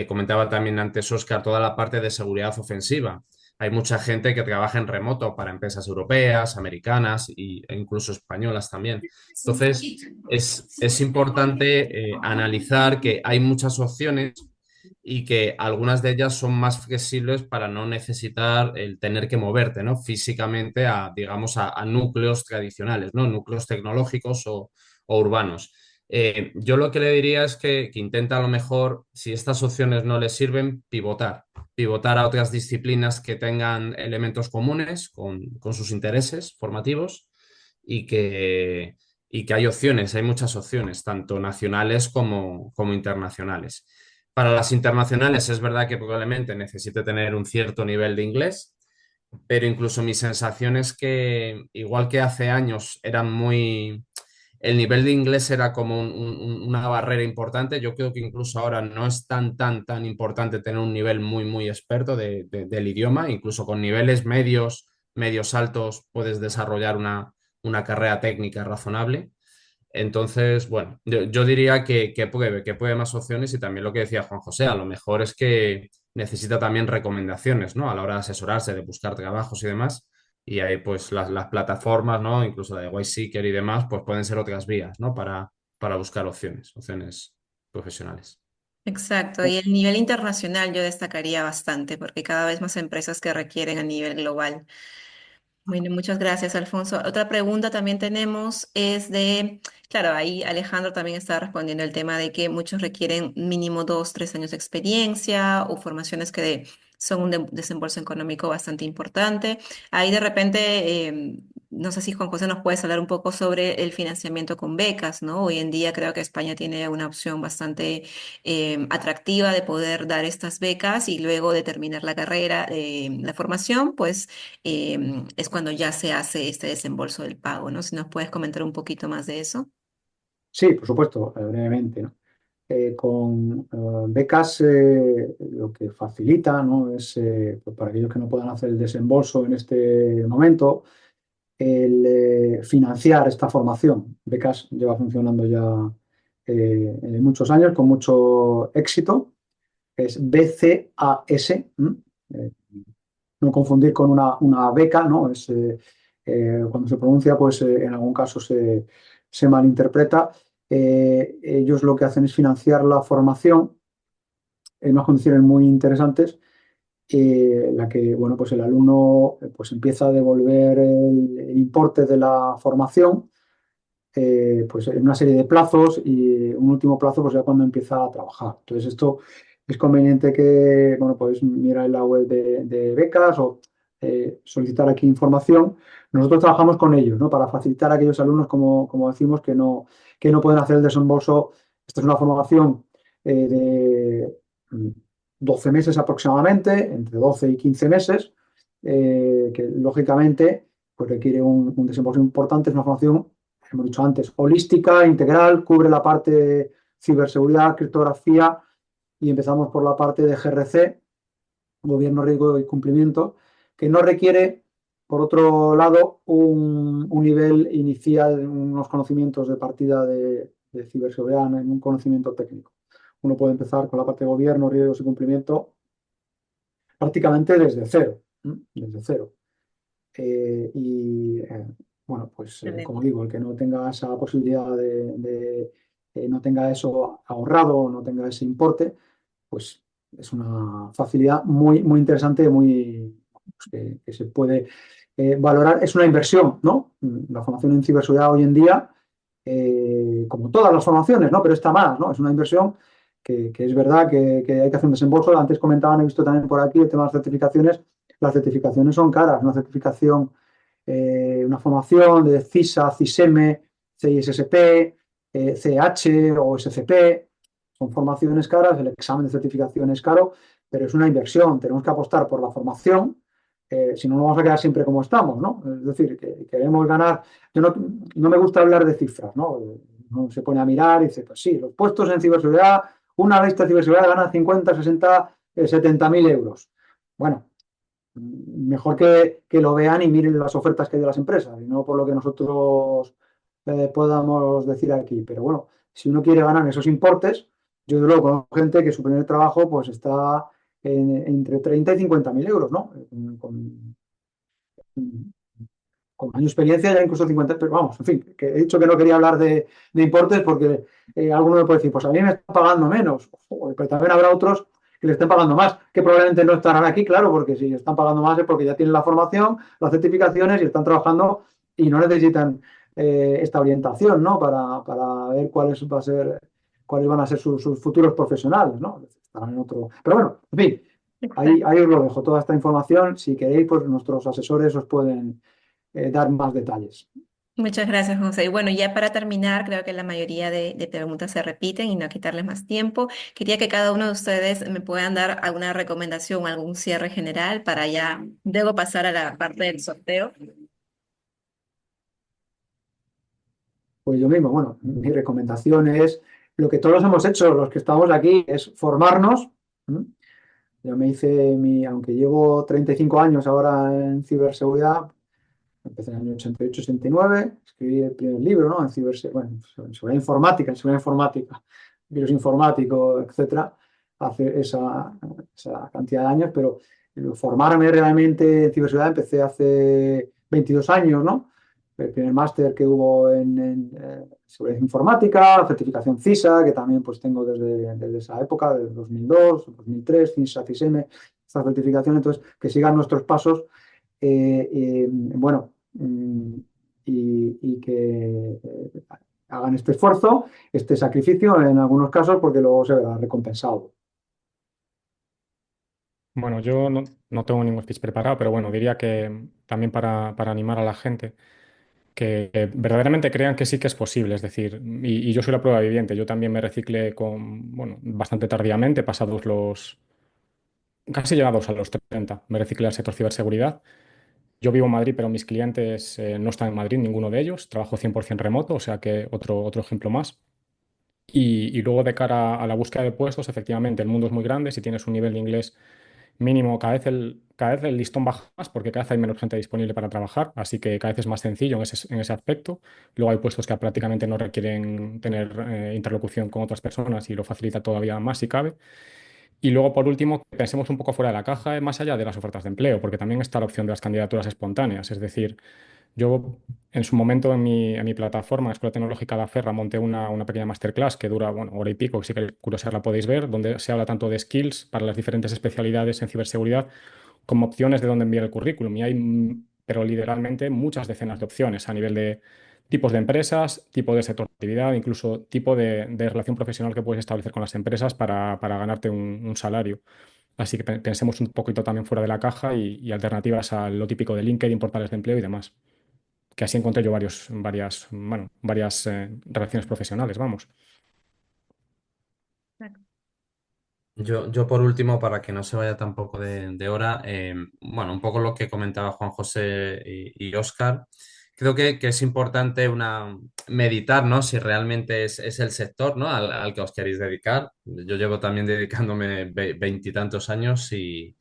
Comentaba también antes Oscar toda la parte de seguridad ofensiva. Hay mucha gente que trabaja en remoto para empresas europeas, americanas e incluso españolas también. Entonces, es importante analizar que hay muchas opciones y que algunas de ellas son más flexibles para no necesitar el tener que moverte, ¿no? Físicamente a, digamos, a núcleos tradicionales, ¿no? Núcleos tecnológicos o urbanos. Yo lo que le diría es que intenta a lo mejor, si estas opciones no le sirven, pivotar a otras disciplinas que tengan elementos comunes con sus intereses formativos y que hay opciones, hay muchas opciones, tanto nacionales como internacionales. Para las internacionales es verdad que probablemente necesite tener un cierto nivel de inglés, pero incluso mi sensación es que igual que hace años eran el nivel de inglés era como una barrera importante. Yo creo que incluso ahora no es tan importante tener un nivel muy experto del idioma. Incluso con niveles medios altos, puedes desarrollar una carrera técnica razonable. Entonces, bueno, yo diría que puede más opciones y también lo que decía Juan José, a lo mejor es que necesita también recomendaciones, ¿no? A la hora de asesorarse, de buscar trabajos y demás. Y ahí pues las plataformas, ¿no? Incluso la de Whiteseeker y demás, pues pueden ser otras vías, ¿no? Para buscar opciones profesionales. Exacto, y el nivel internacional yo destacaría bastante porque cada vez más empresas que requieren a nivel global. Bueno, muchas gracias, Alfonso. Otra pregunta también tenemos es claro, ahí Alejandro también está respondiendo el tema de que muchos requieren mínimo 2, 3 años de experiencia o formaciones que son un desembolso económico bastante importante. Ahí de repente, no sé si Juan José nos puedes hablar un poco sobre el financiamiento con becas, ¿no? Hoy en día creo que España tiene una opción bastante atractiva de poder dar estas becas y luego de terminar la carrera, la formación, pues es cuando ya se hace este desembolso del pago, ¿no? Si nos puedes comentar un poquito más de eso. Sí, por supuesto, brevemente, ¿no? Con becas lo que facilita, ¿no? Es pues para aquellos que no puedan hacer el desembolso en este momento, el financiar esta formación. Becas lleva funcionando ya muchos años con mucho éxito. Es BCAS, ¿m? Eh, no confundir con una beca, ¿no? Cuando se pronuncia, pues en algún caso se malinterpreta. Ellos lo que hacen es financiar la formación en unas condiciones muy interesantes, en la que, bueno, pues el alumno pues empieza a devolver el importe de la formación pues en una serie de plazos y un último plazo pues ya cuando empieza a trabajar. Entonces esto es conveniente que, bueno, podéis mirar en la web de becas o solicitar aquí información. Nosotros trabajamos con ellos, ¿no? Para facilitar a aquellos alumnos, como decimos, que no pueden hacer el desembolso. Esta es una formación de 12 meses aproximadamente, entre 12 y 15 meses, que lógicamente pues requiere un desembolso importante. Es una formación, hemos dicho antes, holística, integral, cubre la parte de ciberseguridad, criptografía y empezamos por la parte de GRC, gobierno, riesgo y cumplimiento, que no requiere, por otro lado, un nivel inicial, unos conocimientos de partida de ciberseguridad, en un conocimiento técnico. Uno puede empezar con la parte de gobierno, riesgos y cumplimiento prácticamente desde cero, desde cero. Y bueno, pues Excelente. como digo, el que no tenga esa posibilidad no tenga eso ahorrado, no tenga ese importe, pues es una facilidad muy interesante, pues, que se puede valorar. Es una inversión, ¿no? La formación en ciberseguridad hoy en día, como todas las formaciones, ¿no? Pero está más, ¿no? Es una inversión que es verdad que hay que hacer un desembolso. Antes comentaban, he visto también por aquí el tema de las certificaciones. Las certificaciones son caras. Una certificación, una formación de CISA, CISM, CISSP, CH o SCP, son formaciones caras, el examen de certificación es caro, pero es una inversión. Tenemos que apostar por la formación, si no, nos vamos a quedar siempre como estamos, ¿no? Es decir, que queremos ganar. Yo no me gusta hablar de cifras, ¿no? Uno se pone a mirar y dice, pues sí, los puestos en ciberseguridad, una analista de ciberseguridad gana 50, 60, 70.000 euros. Bueno, mejor que lo vean y miren las ofertas que hay de las empresas, y no por lo que nosotros podamos decir aquí. Pero bueno, si uno quiere ganar esos importes, yo desde luego conozco gente que su primer trabajo pues está entre 30 y 50.000 euros, ¿no? Con años de experiencia ya incluso 50, pero vamos, en fin, que he dicho que no quería hablar de importes porque alguno me puede decir, pues a mí me están pagando menos, joder, pero también habrá otros que le estén pagando más, que probablemente no estarán aquí, claro, porque si están pagando más es porque ya tienen la formación, las certificaciones y están trabajando y no necesitan esta orientación, ¿no? Para ver cuáles van a ser sus futuros profesionales, ¿no? Estarán en otro. Pero bueno, en fin, ahí os lo dejo, toda esta información. Si queréis, pues nuestros asesores os pueden dar más detalles. Muchas gracias, José. Y bueno, ya para terminar, creo que la mayoría de preguntas se repiten y no quitarles más tiempo. Quería que cada uno de ustedes me puedan dar alguna recomendación, algún cierre general para ya luego pasar a la parte del sorteo. Pues yo mismo, bueno, mi recomendación es lo que todos hemos hecho, los que estamos aquí, es formarnos. ¿Mm? Yo me hice aunque llevo 35 años ahora en ciberseguridad, empecé en el año 88, 89, escribí el primer libro, ¿no? En bueno, en seguridad informática, virus informático, etcétera, hace esa cantidad de años, pero formarme realmente en ciberseguridad empecé hace 22 años, ¿no? El primer máster que hubo en seguridad informática, certificación CISA, que también pues tengo desde esa época, desde 2002, 2003, CISA, CISM, esta certificación, entonces que sigan nuestros pasos bueno, y que hagan este esfuerzo, este sacrificio en algunos casos, porque luego se verá recompensado. Bueno, yo no tengo ningún speech preparado, pero bueno, diría que también para animar a la gente que verdaderamente crean que sí que es posible. Es decir, y yo soy la prueba viviente. Yo también me reciclé bueno, bastante tardíamente, pasados casi llegados a los 30. Me reciclé al sector ciberseguridad. Yo vivo en Madrid, pero mis clientes no están en Madrid, ninguno de ellos. Trabajo 100% remoto, o sea que otro ejemplo más. Y luego de cara a la búsqueda de puestos, efectivamente, el mundo es muy grande. Si tienes un nivel de inglés mínimo, cada vez el listón baja más porque cada vez hay menos gente disponible para trabajar, así que cada vez es más sencillo en ese aspecto. Luego hay puestos que prácticamente no requieren tener interlocución con otras personas y lo facilita todavía más si cabe. Y luego, por último, pensemos un poco fuera de la caja, más allá de las ofertas de empleo, porque también está la opción de las candidaturas espontáneas. Es decir, yo en su momento en mi plataforma, Escuela Tecnológica de Aferra, monté una pequeña masterclass que dura, bueno, hora y pico, que si queréis curiosidad la podéis ver, donde se habla tanto de skills para las diferentes especialidades en ciberseguridad como opciones de dónde enviar el currículum. Y hay, pero literalmente, muchas decenas de opciones a nivel de tipos de empresas, tipo de sector de actividad, incluso tipo de relación profesional que puedes establecer con las empresas para ganarte un salario. Así que pensemos un poquito también fuera de la caja y alternativas a lo típico de LinkedIn, portales de empleo y demás. Que así encontré yo varias relaciones profesionales, vamos. Yo por último, para que no se vaya tampoco de hora, bueno, un poco lo que comentaba Juan José y Óscar, creo que es importante meditar, ¿no? Si realmente es el sector, ¿no? Al que os queréis dedicar. Yo llevo también dedicándome veintitantos años y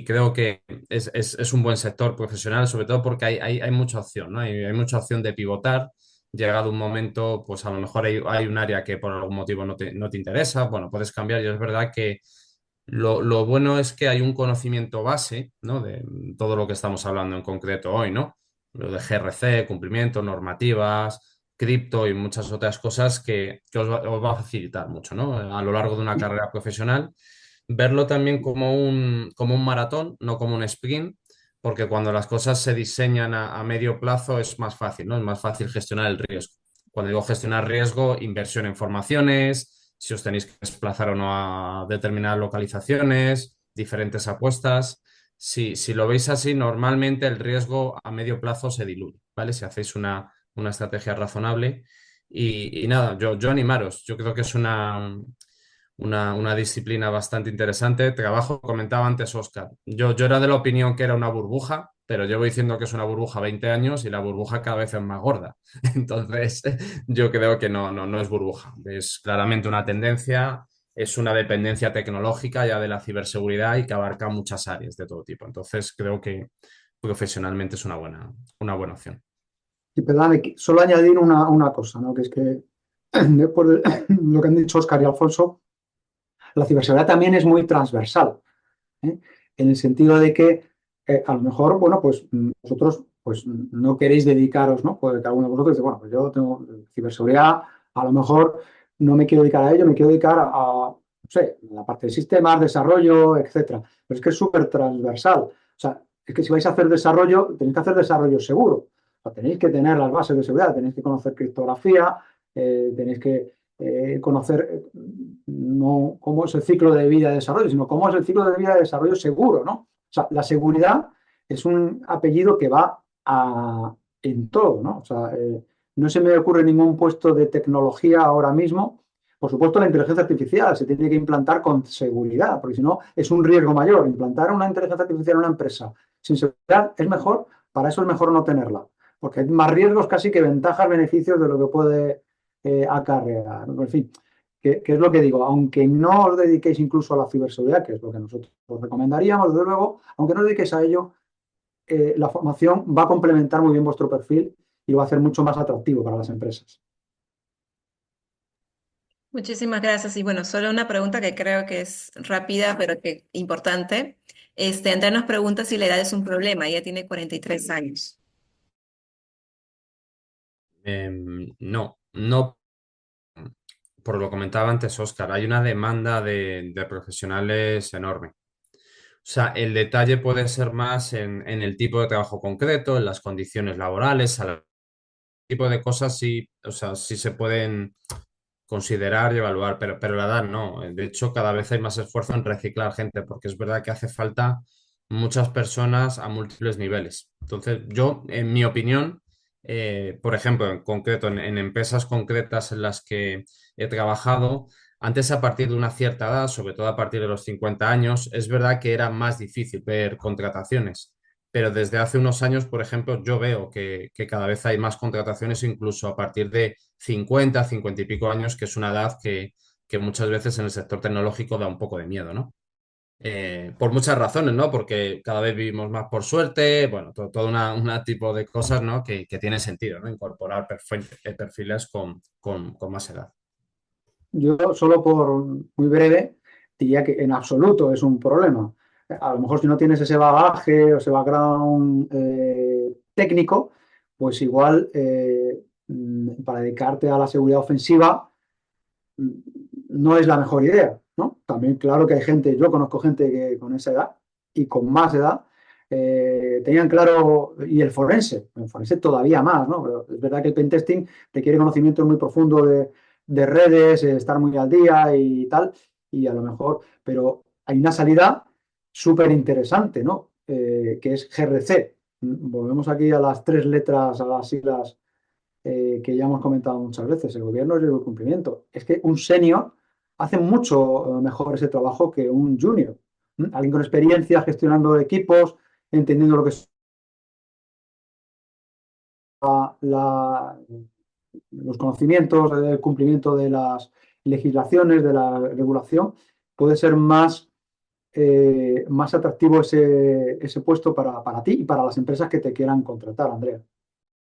creo que es un buen sector profesional, sobre todo porque hay mucha opción, ¿no? Hay mucha opción de pivotar. Llegado un momento, pues a lo mejor hay un área que por algún motivo no te interesa, bueno, puedes cambiar y es verdad que lo bueno es que hay un conocimiento base, ¿no? De todo lo que estamos hablando en concreto hoy, ¿no? Lo de GRC, cumplimiento, normativas, cripto y muchas otras cosas que os va a facilitar mucho, ¿no? A lo largo de una carrera profesional. Verlo también como un maratón, no como un sprint, porque cuando las cosas se diseñan a medio plazo es más fácil, ¿no? Es más fácil gestionar el riesgo. Cuando digo gestionar riesgo, inversión en formaciones, si os tenéis que desplazar o no a determinadas localizaciones, diferentes apuestas. Si lo veis así, normalmente el riesgo a medio plazo se diluye, ¿vale? Si hacéis una estrategia razonable. Y nada, yo animaros. Yo creo que es una disciplina bastante interesante. Trabajo, comentaba antes Óscar. Yo era de la opinión que era una burbuja, pero llevo diciendo que es una burbuja 20 años y la burbuja cada vez es más gorda. Entonces, yo creo que no es burbuja. Es claramente una tendencia, es una dependencia tecnológica ya de la ciberseguridad y que abarca muchas áreas de todo tipo. Entonces, creo que profesionalmente es una buena opción. Y perdón, solo añadir una cosa, ¿no? Que es que después de lo que han dicho Óscar y Alfonso, la ciberseguridad también es muy transversal, ¿eh? En el sentido de que a lo mejor, bueno, pues vosotros pues no queréis dedicaros, ¿no? Porque cada uno de vosotros dice, bueno, pues yo tengo ciberseguridad, a lo mejor no me quiero dedicar a ello, me quiero dedicar no sé, a la parte de sistemas, desarrollo, etcétera. Pero es que es súper transversal. O sea, es que si vais a hacer desarrollo, tenéis que hacer desarrollo seguro. O sea, tenéis que tener las bases de seguridad, tenéis que conocer criptografía, tenéis que conocer no cómo es el ciclo de vida de desarrollo, sino cómo es el ciclo de vida de desarrollo seguro, ¿no? O sea, la seguridad es un apellido que va en todo, ¿no? O sea, no se me ocurre ningún puesto de tecnología ahora mismo. Por supuesto, la inteligencia artificial se tiene que implantar con seguridad, porque si no es un riesgo mayor. Implantar una inteligencia artificial en una empresa sin seguridad es mejor, para eso es mejor no tenerla. porque hay más riesgos casi que ventajas, beneficios de lo que puede acarrear. En fin, que es lo que digo, aunque no os dediquéis incluso a la ciberseguridad, que es lo que nosotros os recomendaríamos, desde luego, aunque no os dediquéis a ello, la formación va a complementar muy bien vuestro perfil y lo va a hacer mucho más atractivo para las empresas. Muchísimas gracias. Y bueno, solo una pregunta que creo que es rápida, pero que importante. Andrea nos pregunta si la edad es un problema. Ella tiene 43 años. No, no. Por lo comentaba antes, Óscar, hay una demanda de profesionales enorme. O sea, el detalle puede ser más en el tipo de trabajo concreto, en las condiciones laborales, al tipo de cosas sí, o sea, sí se pueden considerar y evaluar, pero la edad no. De hecho, cada vez hay más esfuerzo en reciclar gente, porque es verdad que hace falta muchas personas a múltiples niveles. Entonces, yo, en mi opinión, por ejemplo, en concreto, en empresas concretas en las que he trabajado, antes a partir de una cierta edad, sobre todo a partir de los 50 años, es verdad que era más difícil ver contrataciones. Pero desde hace unos años, por ejemplo, yo veo que cada vez hay más contrataciones, incluso a partir de 50, 50 y pico años, que es una edad que muchas veces en el sector tecnológico da un poco de miedo, ¿no? Por muchas razones, ¿no? Porque cada vez vivimos más por suerte, bueno, todo una tipo de cosas, ¿no? Que tiene sentido, ¿no? Incorporar perfiles con más edad. Yo solo por muy breve diría que en absoluto es un problema. A lo mejor si no tienes ese bagaje o ese background técnico, pues igual para dedicarte a la seguridad ofensiva no es la mejor idea, ¿no? También claro que hay gente, yo conozco gente que con esa edad y con más edad tenían claro, y el forense todavía más, ¿no? Pero es verdad que el pentesting requiere conocimientos muy profundos de redes, estar muy al día y tal, y a lo mejor, pero hay una salida súper interesante, ¿no? Que es GRC. Volvemos aquí a las 3 letras, a las siglas que ya hemos comentado muchas veces, el gobierno y el cumplimiento. Es que un senior hace mucho mejor ese trabajo que un junior. Alguien con experiencia gestionando equipos, entendiendo lo que es los conocimientos, el cumplimiento de las legislaciones, de la regulación, puede ser más atractivo ese puesto para ti y para las empresas que te quieran contratar, Andrea.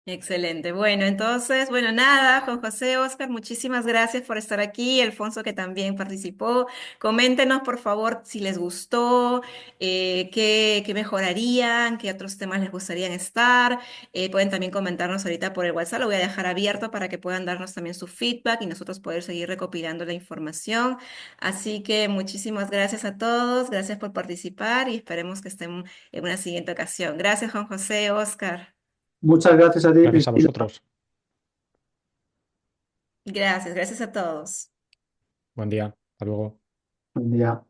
Excelente. Bueno, entonces, bueno, nada, Juan José, Oscar, muchísimas gracias por estar aquí. Alfonso, que también participó. Coméntenos, por favor, si les gustó, qué mejorarían, qué otros temas les gustaría estar. Pueden también comentarnos ahorita por el WhatsApp, lo voy a dejar abierto para que puedan darnos también su feedback y nosotros poder seguir recopilando la información. Así que muchísimas gracias a todos, gracias por participar y esperemos que estén en una siguiente ocasión. Gracias, Juan José, Oscar. Muchas gracias a ti, Gracias a Cristina. vosotros. Gracias a todos. Buen día. Hasta luego. Buen día.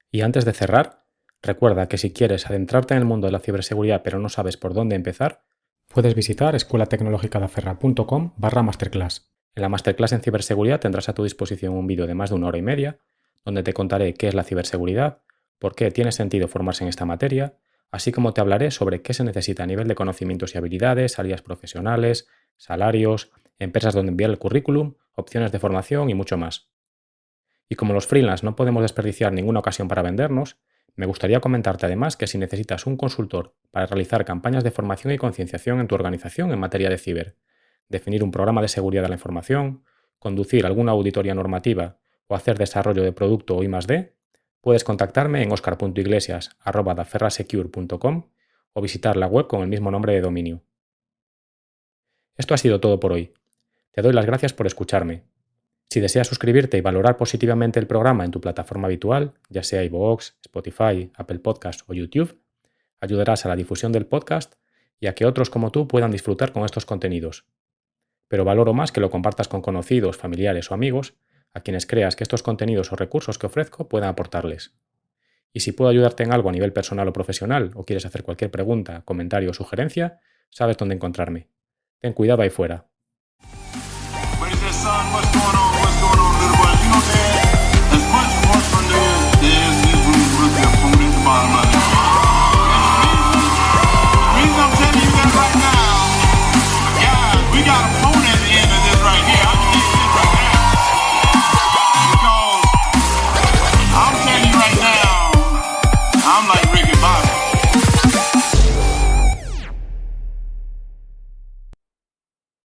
Y antes de cerrar, recuerda que si quieres adentrarte en el mundo de la ciberseguridad pero no sabes por dónde empezar, puedes visitar escuelatecnologicadaferra.com/masterclass. En la masterclass en ciberseguridad tendrás a tu disposición un vídeo de más de 1 hora y media, donde te contaré qué es la ciberseguridad, por qué tiene sentido formarse en esta materia, así como te hablaré sobre qué se necesita a nivel de conocimientos y habilidades, salidas profesionales, salarios, empresas donde enviar el currículum, opciones de formación y mucho más. Y como los freelance no podemos desperdiciar ninguna ocasión para vendernos, me gustaría comentarte además que si necesitas un consultor para realizar campañas de formación y concienciación en tu organización en materia de ciber, definir un programa de seguridad de la información, conducir alguna auditoría normativa o hacer desarrollo de producto o I+D, puedes contactarme en oscar.iglesias@daferrasecure.com o visitar la web con el mismo nombre de dominio. Esto ha sido todo por hoy. Te doy las gracias por escucharme. Si deseas suscribirte y valorar positivamente el programa en tu plataforma habitual, ya sea iVoox, Spotify, Apple Podcasts o YouTube, ayudarás a la difusión del podcast y a que otros como tú puedan disfrutar con estos contenidos. Pero valoro más que lo compartas con conocidos, familiares o amigos, a quienes creas que estos contenidos o recursos que ofrezco puedan aportarles. Y si puedo ayudarte en algo a nivel personal o profesional, o quieres hacer cualquier pregunta, comentario o sugerencia, sabes dónde encontrarme. Ten cuidado ahí fuera. What is that, son? What's going on?